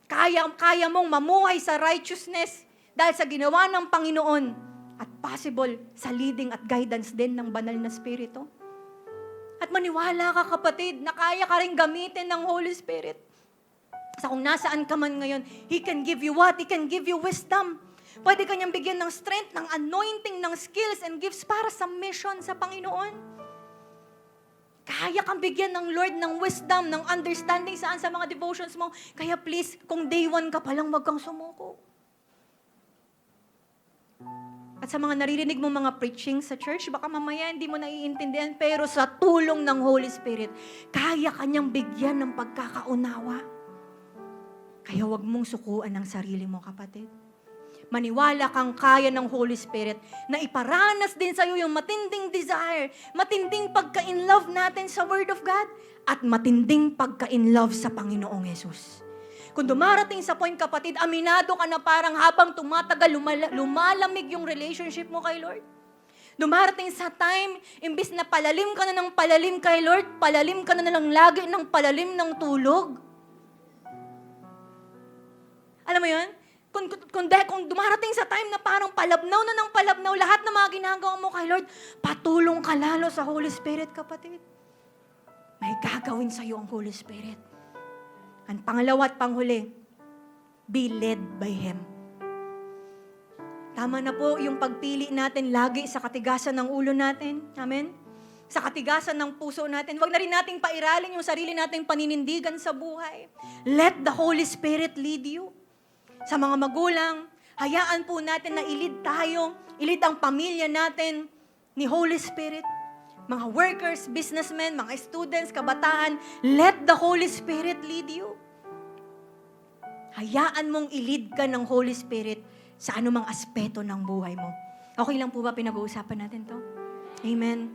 G: Kaya mong mamuhay sa righteousness dahil sa ginawa ng Panginoon at possible sa leading at guidance din ng banal na Espiritu. At maniwala ka, kapatid, na kaya ka rin gamitin ng Holy Spirit. Sa kung nasaan ka man ngayon, He can give you what? He can give you wisdom. Pwede kanyang bigyan ng strength, ng anointing, ng skills and gifts para sa mission sa Panginoon. Kaya kang bigyan ng Lord ng wisdom, ng understanding saan sa mga devotions mo. Kaya please, kung day 1 ka pa lang, wag kang sumuko. At sa mga naririnig mo mga preaching sa church, baka mamaya hindi mo naiintindihan, pero sa tulong ng Holy Spirit, kaya kanyang bigyan ng pagkakaunawa. Kaya wag mong sukuan ang sarili mo, kapatid. Maniwala kang kaya ng Holy Spirit na iparanas din sa'yo yung matinding desire, matinding pagka-in-love natin sa Word of God, at matinding pagka-in-love sa Panginoong Yesus. Kung dumarating sa point, kapatid, aminado ka na parang habang tumatagal, lumalamig yung relationship mo kay Lord. Dumarating sa time, imbis na palalim ka na ng palalim kay Lord, palalim ka na lang lagi ng palalim ng tulog. Alam mo yun? Kung dumarating sa time na parang palabnaw na ng palabnaw, lahat ng mga ginagawa mo kay Lord, patulong ka lalo sa Holy Spirit, kapatid. May gagawin sa'yo ang Holy Spirit. Ang pangalawa at panghuli, be led by Him. Tama na po yung pagpili natin lagi sa katigasan ng ulo natin. Amen? Sa katigasan ng puso natin. Huwag na rin nating pairalin yung sarili nating paninindigan sa buhay. Let the Holy Spirit lead you. Sa mga magulang, hayaan po natin na ilid tayo, ilid ang pamilya natin ni Holy Spirit. Mga workers, businessmen, mga students, kabataan, let the Holy Spirit lead you. Hayaan mong ilid ka ng Holy Spirit sa anumang aspeto ng buhay mo. Okay lang po ba pinag-uusapan natin to? Amen.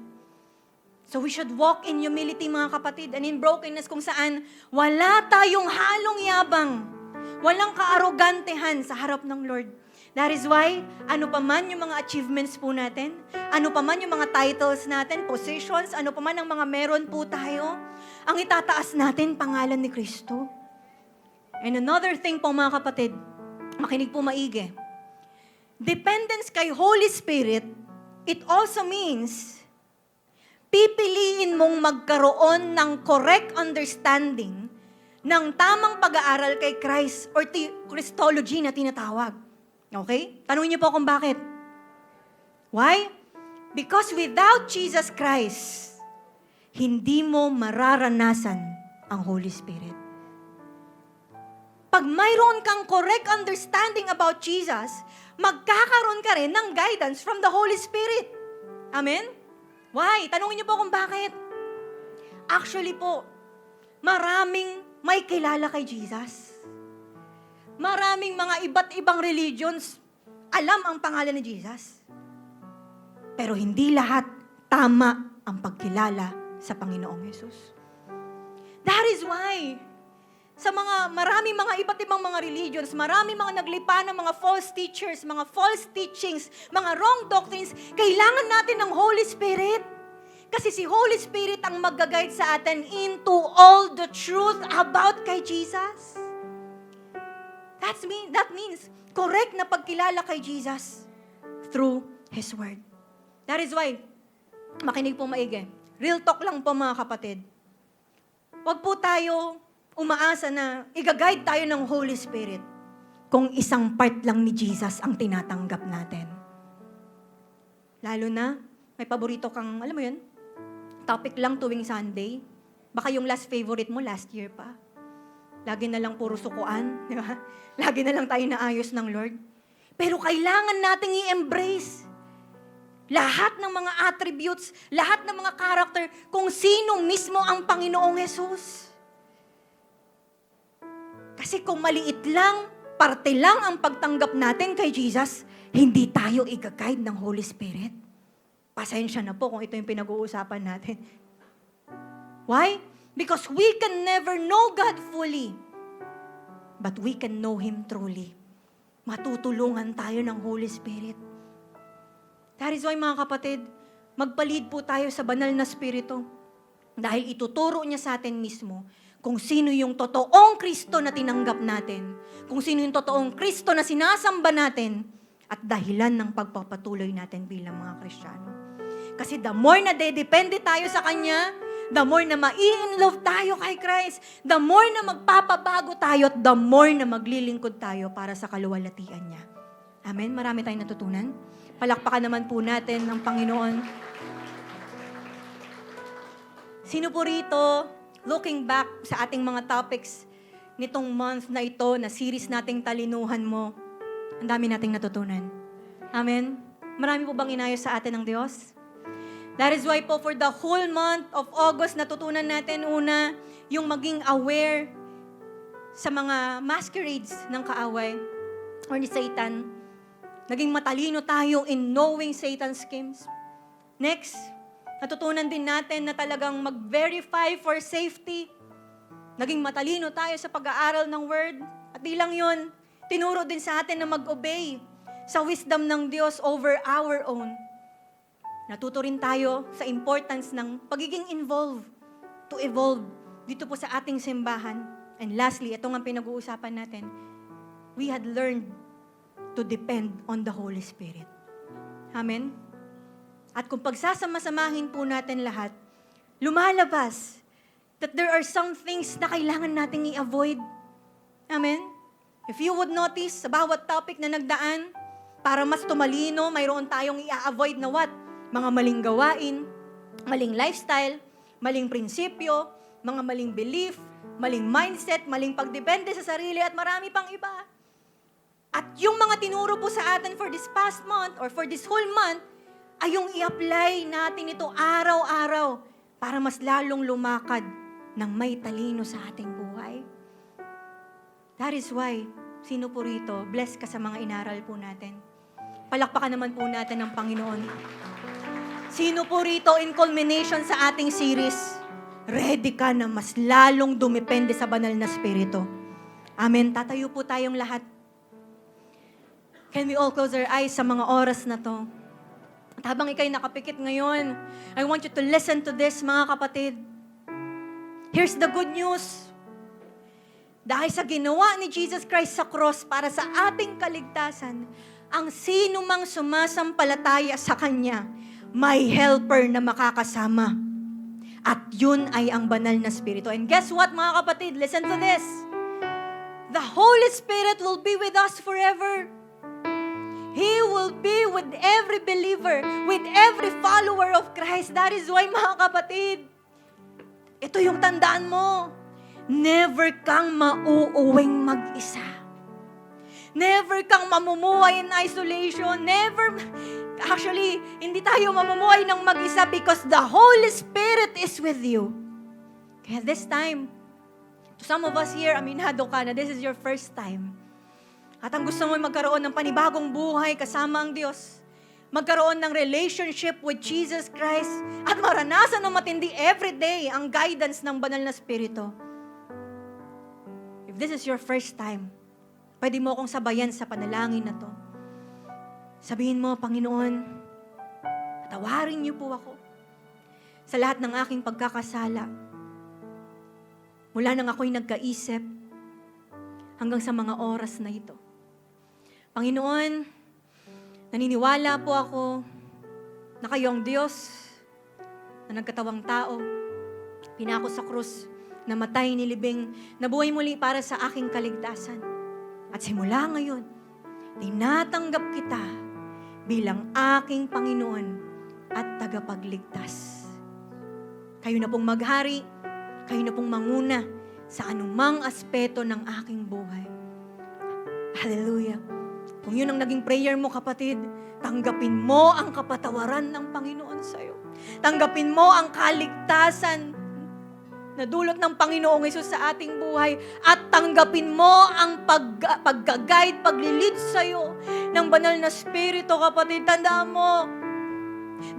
G: So we should walk in humility, mga kapatid, and in brokenness kung saan wala tayong halong yabang, walang kaarogantehan sa harap ng Lord. That is why, ano pa man yung mga achievements po natin, ano pa man yung mga titles natin, positions, ano pa man ang mga meron po tayo, ang itataas natin, pangalan ni Kristo. And another thing po, mga kapatid, makinig po maigi. Dependence kay Holy Spirit, it also means pipiliin mong magkaroon ng correct understanding ng tamang pag-aaral kay Christ or Christology na tinatawag. Okay? Tanungin niyo po kung bakit. Why? Because without Jesus Christ, hindi mo mararanasan ang Holy Spirit. Pag mayroon kang correct understanding about Jesus, magkakaroon ka rin ng guidance from the Holy Spirit. Amen? Why? Tanungin niyo po kung bakit. Actually po, maraming may kilala kay Jesus. Maraming mga iba't ibang religions, alam ang pangalan ni Jesus. Pero hindi lahat tama ang pagkilala sa Panginoong Yesus. That is why, sa maraming mga iba't ibang mga religions, maraming mga naglipa ng mga false teachers, mga false teachings, mga wrong doctrines, kailangan natin ng Holy Spirit. Kasi si Holy Spirit ang mag-guide sa atin into all the truth about kay Jesus. That means correct na pagkilala kay Jesus through His Word. That is why, makinig po maigi. Real talk lang po, mga kapatid. Huwag po tayo umaasa na i-guide tayo ng Holy Spirit kung isang part lang ni Jesus ang tinatanggap natin. Lalo na, may paborito kang, alam mo yun, topic lang tuwing Sunday. Baka yung last favorite mo, last year pa. Lagi na lang puro sukuan, di ba? Lagi na lang tayo naayos ng Lord. Pero kailangan nating i-embrace lahat ng mga attributes, lahat ng mga character, kung sino mismo ang Panginoong Jesus. Kasi kung maliit lang, parte lang ang pagtanggap natin kay Jesus, hindi tayo i-guide ng Holy Spirit. Pasensya na po kung ito yung pinag-uusapan natin. Why? Because we can never know God fully, but we can know Him truly. Matutulungan tayo ng Holy Spirit. That is why, mga kapatid, magpalid po tayo sa banal na Espiritu. Dahil ituturo niya sa atin mismo kung sino yung totoong Kristo na tinanggap natin, kung sino yung totoong Kristo na sinasamba natin, at dahilan ng pagpapatuloy natin bilang mga Kristiyano. Kasi the more na dedepende tayo sa Kanya, the more na mai-inlove tayo kay Christ, the more na magpapabago tayo, at the more na maglilingkod tayo para sa kaluwalhatian niya. Amen? Marami tayong natutunan. Palakpakan naman po natin ang Panginoon. Sino po rito, looking back sa ating mga topics nitong month na ito, na series nating talinuhan mo, ang dami nating natutunan. Amen? Marami po bang inayos sa atin ng Diyos? That is why po for the whole month of August, natutunan natin una, yung maging aware sa mga masquerades ng kaaway or ni Satan. Naging matalino tayo in knowing Satan's schemes. Next, natutunan din natin na talagang mag-verify for safety Naging matalino tayo sa pag-aaral ng Word. At di lang yun, tinuro din sa atin na mag-obey sa wisdom ng Diyos over our own. Natuto rin tayo sa importance ng pagiging involved, to evolve dito po sa ating simbahan. And lastly, ito nga pinag-uusapan natin, we had learned to depend on the Holy Spirit. Amen? At kung pagsasama-samahin po natin lahat, lumalabas that there are some things na kailangan nating i-avoid. Amen? If you would notice, sa bawat topic na nagdaan, para mas tumalino, mayroon tayong i-avoid na what? Mga maling gawain, maling lifestyle, maling prinsipyo, mga maling belief, maling mindset, maling pagdepende sa sarili, at marami pang iba. At yung mga tinuro po sa atin for this past month or for this whole month, ay yung i-apply natin ito araw-araw para mas lalong lumakad ng may talino sa ating buhay. That is why, sino po rito, blessed ka sa mga inaral po natin. Palakpakan naman po natin ng Panginoon. Sino po rito in culmination sa ating series, ready ka na mas lalong dumepende sa banal na Espiritu? Amen. Tatayo po tayong lahat. Can we all close our eyes sa mga oras na to? At habang ikay nakapikit ngayon, I want you to listen to this, mga kapatid. Here's the good news. Dahil sa ginawa ni Jesus Christ sa cross para sa ating kaligtasan, ang sino mang sumasampalataya sa Kanya, may helper na makakasama. At yun ay ang banal na Espiritu. And guess what, mga kapatid? Listen to this. The Holy Spirit will be with us forever. He will be with every believer, with every follower of Christ. That is why, mga kapatid, ito yung tandaan mo. Never kang mauuwing mag-isa. Never kang mamumuhay in isolation. Actually, hindi tayo mamumuhay ng mag-isa because the Holy Spirit is with you. Kaya this time, to some of us here, aminado ka na this is your first time. At ang gusto mo magkaroon ng panibagong buhay kasama ang Diyos, magkaroon ng relationship with Jesus Christ, at maranasan ng matindi everyday ang guidance ng banal na Espiritu. If this is your first time, pwede mo akong sabayan sa panalangin na to. Sabihin mo, Panginoon, tawarin niyo po ako sa lahat ng aking pagkakasala. Mula nang ako'y nagkaisip hanggang sa mga oras na ito. Panginoon, naniniwala po ako na kayo ang Diyos na nagkatawang tao, pinako sa krus, namatay, nilibing, nabuhay muli para sa aking kaligtasan. At simula ngayon, tinatanggap kita bilang aking Panginoon at tagapagligtas. Kayo na pong maghari, kayo na pong manguna sa anumang aspeto ng aking buhay. Hallelujah. Kung yun ang naging prayer mo, kapatid, tanggapin mo ang kapatawaran ng Panginoon sa'yo. Tanggapin mo ang kaligtasan na dulot ng Panginoong Hesus sa ating buhay, at tanggapin mo ang pag-guide, pag-lead sa'yo ng banal na Espiritu, kapatid. Tandaan mo,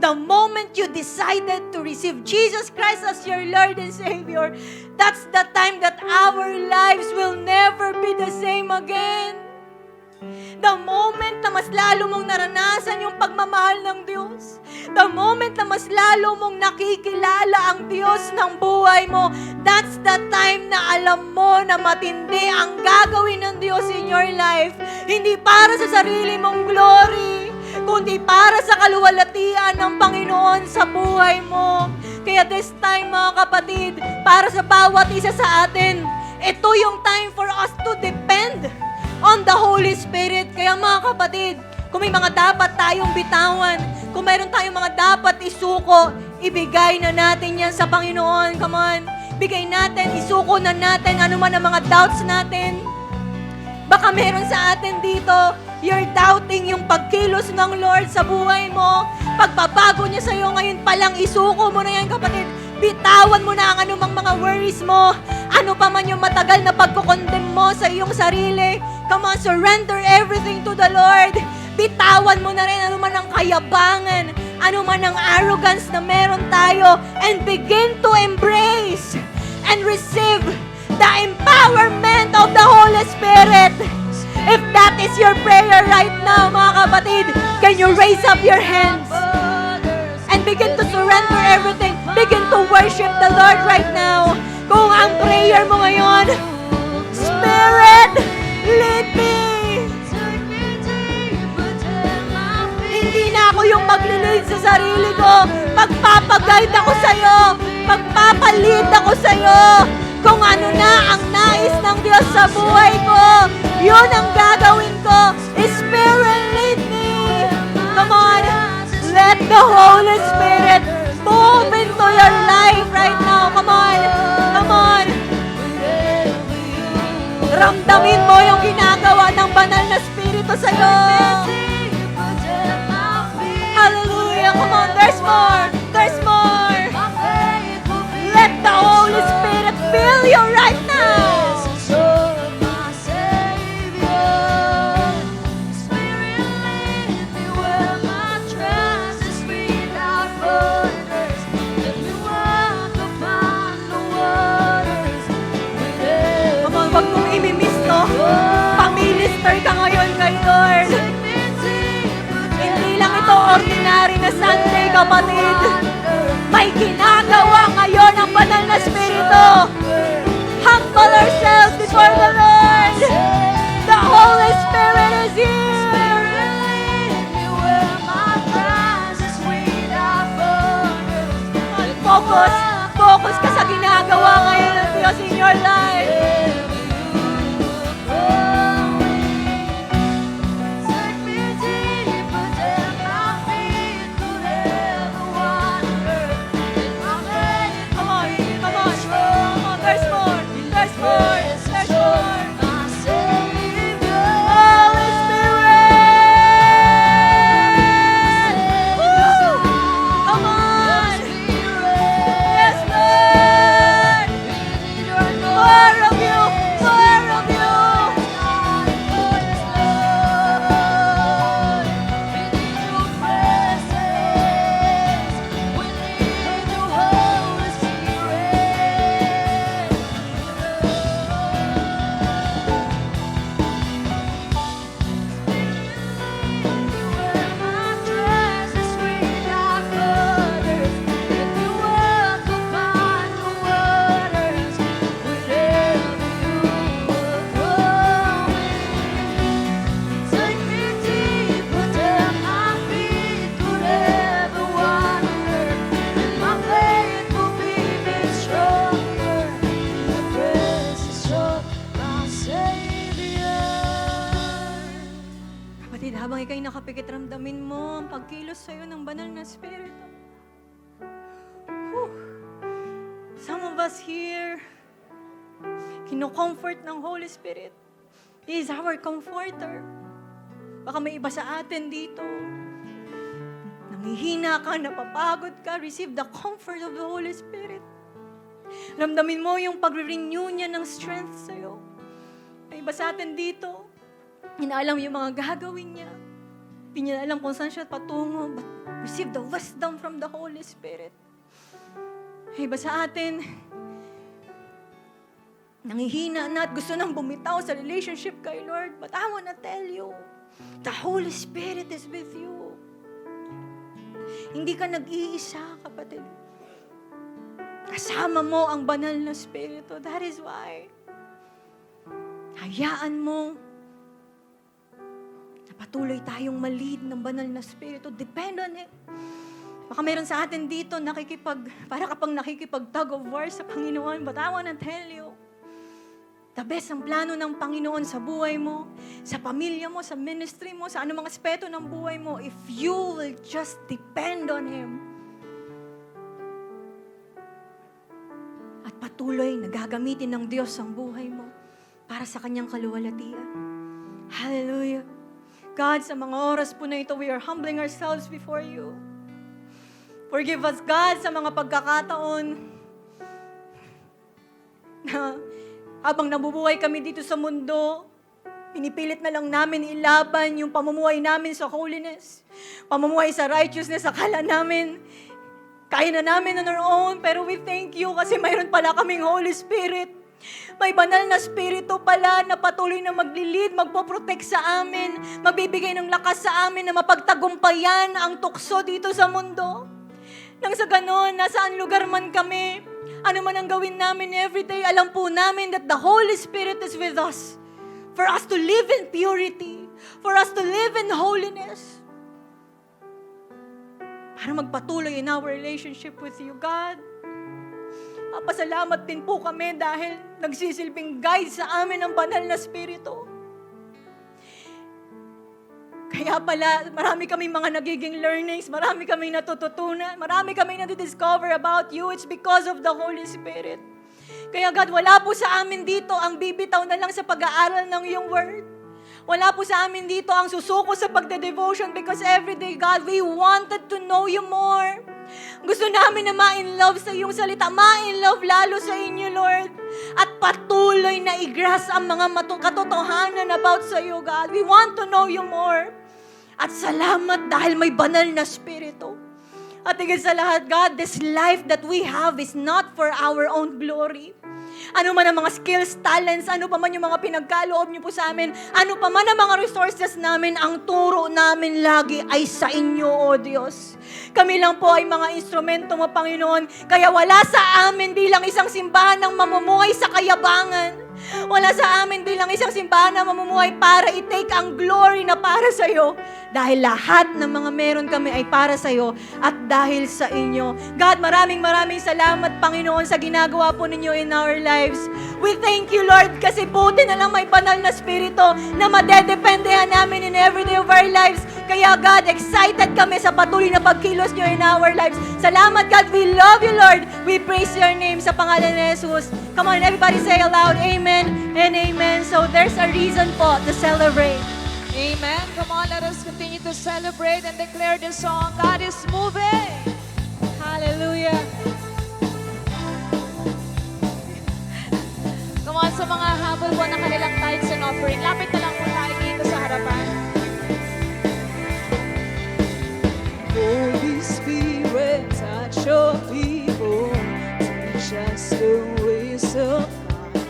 G: the moment you decided to receive Jesus Christ as your Lord and Savior, that's the time that our lives will never be the same again. The moment na mas lalo mong naranasan yung pagmamahal ng Diyos, the moment na mas lalo mong nakikilala ang Diyos ng buhay mo, that's the time na alam mo na matindi ang gagawin ng Diyos in your life. Hindi para sa sarili mong glory, kundi para sa kaluwalhatian ng Panginoon sa buhay mo. Kaya this time, mga kapatid, para sa bawat isa sa atin, ito yung time for us to depend on the Holy Spirit. Kaya mga kapatid, kung may mga dapat tayong bitawan, kung mayroon tayong mga dapat isuko, ibigay na natin yan sa Panginoon. Come on, bigay natin, isuko na natin ano man ang mga doubts natin. Baka meron sa atin dito, you're doubting yung pagkilos ng Lord sa buhay mo. Pagbabago niya sa'yo ngayon palang, isuko mo na yan, kapatid. Bitawan mo na ang anumang mga worries mo. Ano pa man yung matagal na pagkukondem mo sa iyong sarili. Come on, surrender everything to the Lord. Bitawan mo na rin ano man ang kayabangan, ano man ang arrogance na meron tayo, and begin to embrace and receive the empowerment of the Holy Spirit. If that is your prayer right now, mga kapatid, can you raise up your hands and begin to surrender everything? Begin to worship the Lord right now. Kung ang prayer mo ngayon, Spirit, lead me. Hindi na ako yung maglilid sa sarili ko. Magpapaguide ako sa'yo. Magpapalid ako sa'yo. Kung ano na ang nais ng Diyos sa buhay ko, yun ang gagawin ko. Spirit, lead me. Come on. Let the Holy Spirit move into your life right now. Come on. Come on. Ramdamin mo yung ginagawa ng banal na Espiritu sa'yo. Hallelujah. Come on. There's more. There's more. Let the Holy Spirit fill you right now. Come on, wag mong imimiss to. Pamilister ka ngayon kay Lord. Hindi lang ito ordinary na Sunday, kapatid. May ginagawa ngayon ang banal na Espiritu. Humble ourselves before the Lord. The Holy Spirit is here. Focus. Focus ka sa ginagawa ngayon ng Diyos in your life. Come on, come on, come on. There's more, there's more, there's more. Holy Spirit! Woo! Come on! Yes, Lord! More of you! More of you! Kapatid, habang ikaw'y nakapikit, ramdamin mo ang pagkilos sa'yo ng banal na Espiritu. Whew. Some of us here, kino-comfort ng Holy Spirit. He is our comforter. Baka may iba sa atin dito. Nangihina ka, napapagod ka, receive the comfort of the Holy Spirit. Ramdamin mo yung pag-renew niya ng strength sa'yo. May iba sa atin dito, inaalam yung mga gagawin niya. Hindi niya alam kung saan siya patungo, but receive the wisdom from the Holy Spirit. May iba sa atin, nangihina na at gusto nang bumitaw sa relationship kay Lord. But I wanna tell you, the Holy Spirit is with you. Hindi ka nag-iisa, kapatid. Kasama mo ang banal na Espiritu. That is why, hayaan mo na patuloy tayong malid ng banal na Espiritu. Depend on it. Baka meron sa atin dito para kapag nakikipag-tug of war sa Panginoon. But I wanna tell you, the best ang plano ng Panginoon sa buhay mo, sa pamilya mo, sa ministry mo, sa anumang aspeto ng buhay mo, if you will just depend on Him. At patuloy na gagamitin ng Diyos ang buhay mo para sa Kanyang kaluwalhatian. Hallelujah. God, sa mga oras po na ito, we are humbling ourselves before you. Forgive us, God, sa mga pagkakataon na habang nabubuhay kami dito sa mundo, pinipilit na lang namin ilaban yung pamumuhay namin sa holiness, pamumuhay sa righteousness. Akala namin, kaya na namin on our own, pero we thank you kasi mayroon pala kaming Holy Spirit May banal na spirito pala na patuloy na maglilid, magpoprotect sa amin, magbibigay ng lakas sa amin na mapagtagumpayan ang tukso dito sa mundo. Nang sa ganon, nasaan lugar man kami, ano man ang gawin namin everyday, alam po namin that the Holy Spirit is with us. For us to live in purity, for us to live in holiness. Para magpatuloy in our relationship with you, God. Pasalamat din po kami dahil nagsisilbing guide sa amin ang banal na spirito. Kaya pala, marami kaming mga nagiging learnings, marami kaming natututunan, marami kaming nadidiscover about you. It's because of the Holy Spirit. Kaya God, wala po sa amin dito ang bibitaw na lang sa pag-aaral ng iyong word. Wala po sa amin dito ang susuko sa pagde-devotion because every day, God, we wanted to know you more. Gusto namin na ma-in love sa iyong salita, ma-in love lalo sa inyo, Lord. At patuloy na i-grasp ang mga katotohanan about sa iyo, God. We want to know you more. At salamat dahil may banal na spirito. At higit sa lahat, God, this life that we have is not for our own glory. Ano man ang mga skills, talents, ano pa man yung mga pinagkaloob niyo po sa amin, ano pa man ang mga resources namin, ang turo namin lagi ay sa inyo, O Diyos. Kami lang po ay mga instrumento mo, Panginoon, kaya wala sa amin bilang isang simbahan ng mamumuhay sa kayabangan. Wala sa amin bilang isang simbahan na mamumuhay para i-take ang glory na para sa iyo. Dahil lahat ng mga meron kami ay para sa iyo at dahil sa inyo. God, maraming salamat, Panginoon, sa ginagawa po ninyo in our lives. We thank you, Lord, kasi buti na lang may banal na spirito na madedependehan namin in every day of our lives. Kaya, God, excited kami sa patuloy na pagkilos nyo in our lives. Salamat, God. We love you, Lord. We praise your name sa pangalan ni Jesus. Come on, everybody say aloud, amen and amen. So there's a reason po to celebrate.
A: Amen. Come on, let us continue to celebrate and declare the song, God is moving.
G: Hallelujah.
A: Come on, sa mga habol po na kanilang tithes and offering, lapit na lang po tayo dito sa harapan.
B: Holy Spirit, touch your people, teach us the ways of God.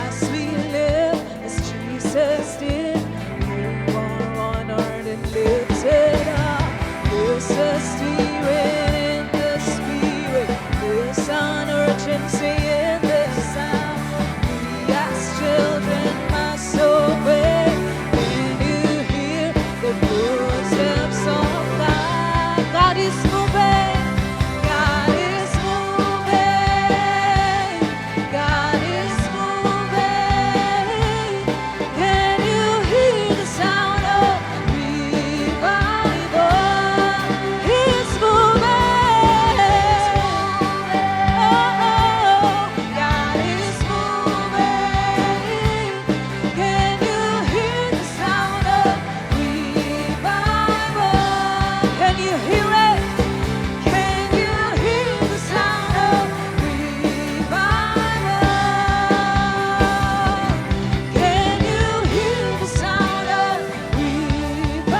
B: As we live, as Jesus did, you are honored and lifted up. There's a spirit in the spirit, there's an urgency in the sound. We as children must obey. Can you hear the footsteps of God? God is moving. God is moving. God is moving. Can you hear the sound of revival? He's moving. Oh, God is moving. Can you hear the sound of revival? Can you hear it? Can you hear the sound of revival? Can you hear the sound of revival?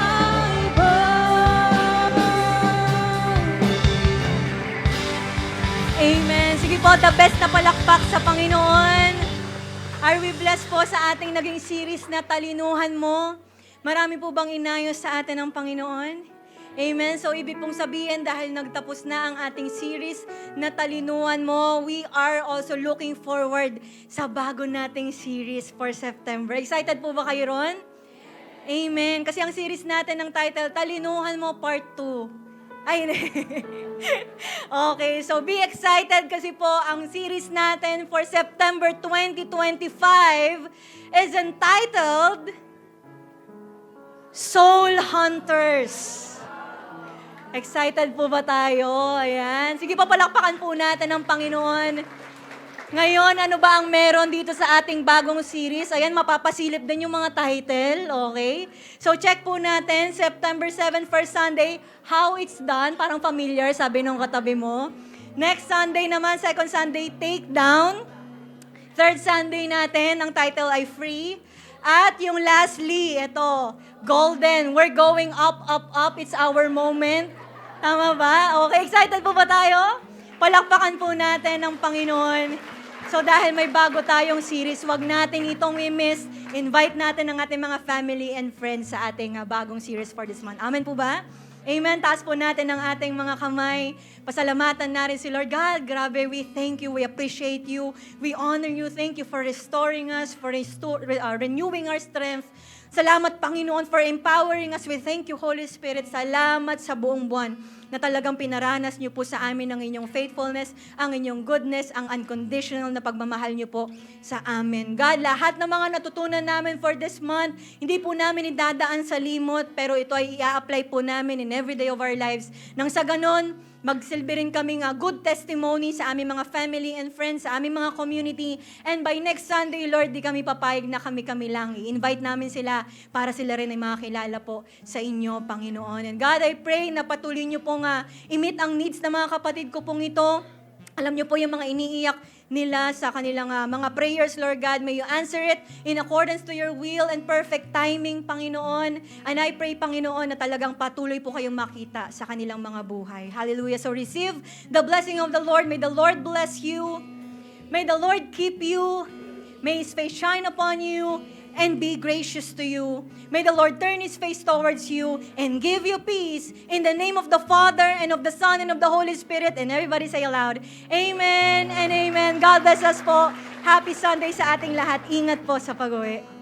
G: Amen. Sige po, the best na palakpak sa Panginoon. Are we blessed po sa ating naging series na Talinuhan Mo? Marami po bang inayos sa atin ng Panginoon? Amen. So, ibig pong sabihin, dahil nagtapos na ang ating series na Talinuhan Mo, we are also looking forward sa bago nating series for September. Excited po ba kayo ron? Amen. Kasi ang series natin ng title, Talinuhan Mo Part 2. Ay, okay, so be excited kasi po ang series natin for September 2025 is entitled Soul Hunters. Excited po ba tayo? Ayan. Sige, papalakpakan po natin ang Panginoon. Ngayon, ano ba ang meron dito sa ating bagong series? Ayan, mapapasilip din yung mga title, okay? So, check po natin, September 7, first Sunday, How It's Done. Parang familiar, sabi nung katabi mo. Next Sunday naman, second Sunday, Take Down. Third Sunday natin, ang title ay Free. At yung lastly, ito, Golden. We're going up, up, up. It's our moment. Tama ba? Okay, excited po ba tayo? Palakpakan po natin ang Panginoon. So dahil may bago tayong series, wag natin itong i-miss. Invite natin ang ating mga family and friends sa ating bagong series for this month. Amen po ba? Amen. Taas po natin ang ating mga kamay. Pasalamatan na rin si Lord God. Grabe, we thank you. We appreciate you. We honor you. Thank you for restoring us, for renewing our strength. Salamat, Panginoon, for empowering us. We thank you, Holy Spirit. Salamat sa buong buwan na talagang pinaranas niyo po sa amin ang inyong faithfulness, ang inyong goodness, ang unconditional na pagmamahal niyo po sa amin. God, lahat ng mga natutunan namin for this month, hindi po namin idadaan sa limot, pero ito ay i-apply po namin in every day of our lives. Nang sa ganon, magsilbi rin kaming good testimony sa aming mga family and friends, sa aming mga community. And by next Sunday, Lord, di kami papayag na kami lang. I-invite namin sila para sila rin ay makakilala po sa inyo, Panginoon. And God, I pray na patuloy niyo pong i-meet ang needs ng mga kapatid ko pong ito. Alam niyo po yung mga iniiyak nila sa kanilang mga prayers, Lord God. May you answer it in accordance to your will and perfect timing, Panginoon. And I pray, Panginoon, na talagang patuloy po kayong makita sa kanilang mga buhay. Hallelujah. So receive the blessing of the Lord. May the Lord bless you. May the Lord keep you. May His face shine upon you and be gracious to you. May the Lord turn His face towards you and give you peace in the name of the Father and of the Son and of the Holy Spirit. And everybody say aloud, Amen and Amen. God bless us po. Happy Sunday sa ating lahat. Ingat po sa pag-uwi.